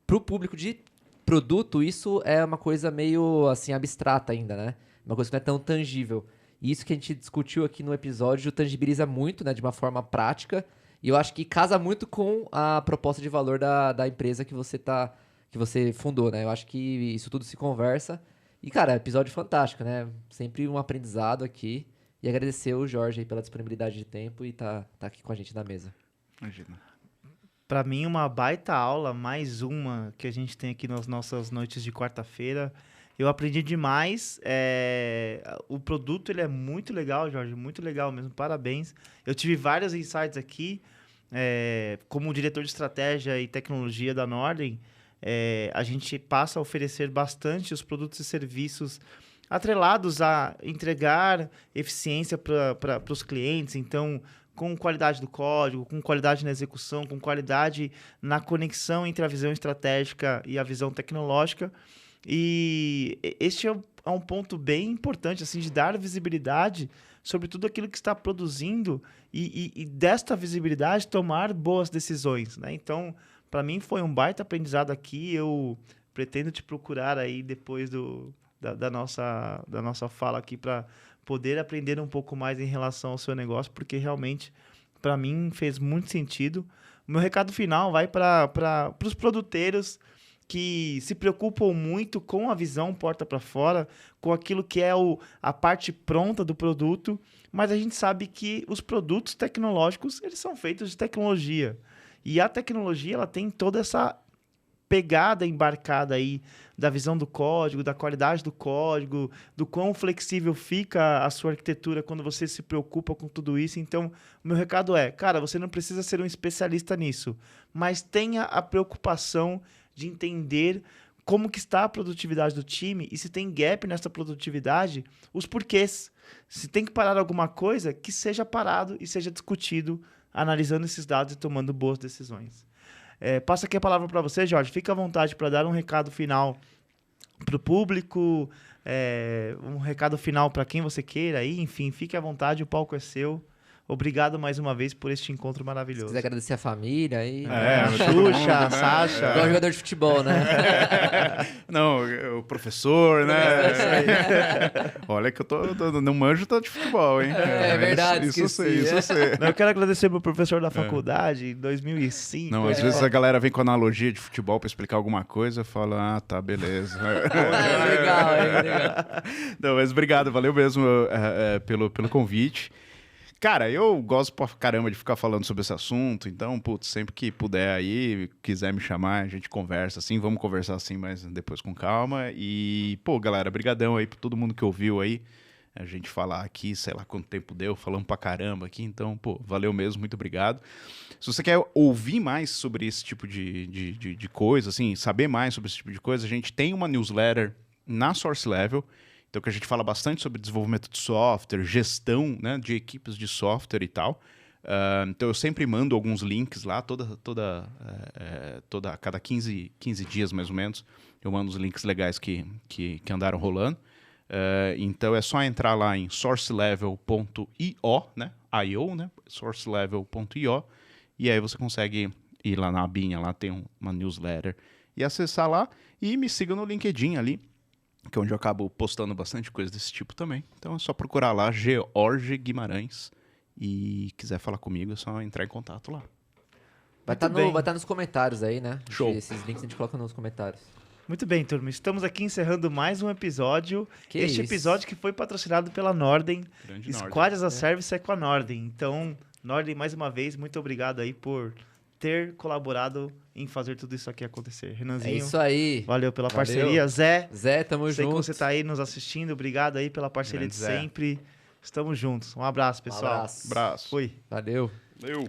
pro público de produto, isso é uma coisa meio, assim, abstrata ainda, né? Uma coisa que não é tão tangível. E isso que a gente discutiu aqui no episódio tangibiliza muito, né, de uma forma prática, e eu acho que casa muito com a proposta de valor da empresa que você fundou, né? Eu acho que isso tudo se conversa. E, cara, episódio fantástico, né? Sempre um aprendizado aqui. E agradecer o Jorge aí pela disponibilidade de tempo e tá aqui com a gente na mesa. Imagina. Para mim, uma baita aula, mais uma que a gente tem aqui nas nossas noites de quarta-feira. Eu aprendi demais. O produto ele é muito legal, Jorge, muito legal mesmo. Parabéns. Eu tive vários insights aqui. Como diretor de estratégia e tecnologia da Nordem, a gente passa a oferecer bastante os produtos e serviços atrelados a entregar eficiência para os clientes. Então, com qualidade do código, com qualidade na execução, com qualidade na conexão entre a visão estratégica e a visão tecnológica. E este é um ponto bem importante, assim, de dar visibilidade sobre tudo aquilo que está produzindo e desta visibilidade tomar boas decisões, né? Então, para mim foi um baita aprendizado aqui. Eu pretendo te procurar aí depois da nossa fala aqui para poder aprender um pouco mais em relação ao seu negócio, porque realmente, para mim, fez muito sentido. O meu recado final vai para os produteiros que se preocupam muito com a visão porta para fora, com aquilo que é a parte pronta do produto, mas a gente sabe que os produtos tecnológicos, eles são feitos de tecnologia. E a tecnologia, ela tem toda essa pegada embarcada aí da visão do código, da qualidade do código, do quão flexível fica a sua arquitetura quando você se preocupa com tudo isso. Então, o meu recado cara, você não precisa ser um especialista nisso, mas tenha a preocupação de entender como que está a produtividade do time e se tem gap nessa produtividade, os porquês. Se tem que parar alguma coisa, que seja parado e seja discutido, analisando esses dados e tomando boas decisões. Passo aqui a palavra para você, Jorge. Fica à vontade para dar um recado final para o público, um recado final para quem você queira. Aí, enfim, fique à vontade, o palco é seu. Obrigado mais uma vez por este encontro maravilhoso. Se quiser agradecer a família aí. A Xuxa, a Sasha. Igual jogador de futebol, né? Não, o professor, né? Olha que eu não manjo tanto de futebol, hein? É verdade. Isso eu sei. Eu quero agradecer meu professor da faculdade em 2005. Não, às vezes a galera vem com analogia de futebol para explicar alguma coisa, fala, tá, beleza. Legal. Não, mas obrigado, valeu mesmo pelo convite. Cara, eu gosto pra caramba de ficar falando sobre esse assunto, então, putz, sempre que puder aí, quiser me chamar, a gente conversa assim, vamos conversar assim, mas depois com calma. E, pô, galera, brigadão aí pra todo mundo que ouviu aí, a gente falar aqui, sei lá quanto tempo deu, falamos pra caramba aqui, então, pô, valeu mesmo, muito obrigado. Se você quer ouvir mais sobre esse tipo de coisa, assim, saber mais sobre esse tipo de coisa, a gente tem uma newsletter na Source Level. Então, que a gente fala bastante sobre desenvolvimento de software, gestão, né, de equipes de software e tal. Então, eu sempre mando alguns links lá, a cada 15 dias, mais ou menos, eu mando os links legais que andaram rolando. Então, é só entrar lá em sourcelevel.io, né? I.O., né? sourcelevel.io, e aí você consegue ir lá na abinha, lá tem uma newsletter, e acessar lá, e me siga no LinkedIn ali, que é onde eu acabo postando bastante coisa desse tipo também. Então, é só procurar lá, George Guimarães, e quiser falar comigo, é só entrar em contato lá. Vai estar nos comentários aí, né? Show. Esses links a gente coloca nos comentários. Muito bem, turma. Estamos aqui encerrando mais um episódio. Este episódio que foi patrocinado pela Norden. Grande Squad as a Service é com a Norden. Então, Norden, mais uma vez, muito obrigado aí por ter colaborado em fazer tudo isso aqui acontecer. Renanzinho. É isso aí. Valeu pela parceria. Zé, tamo sei junto. que você tá aí nos assistindo. Obrigado aí pela parceria Grande de Zé. sempre. Estamos juntos. Um abraço, pessoal. Abraço. Abraço. Fui. Valeu. Valeu.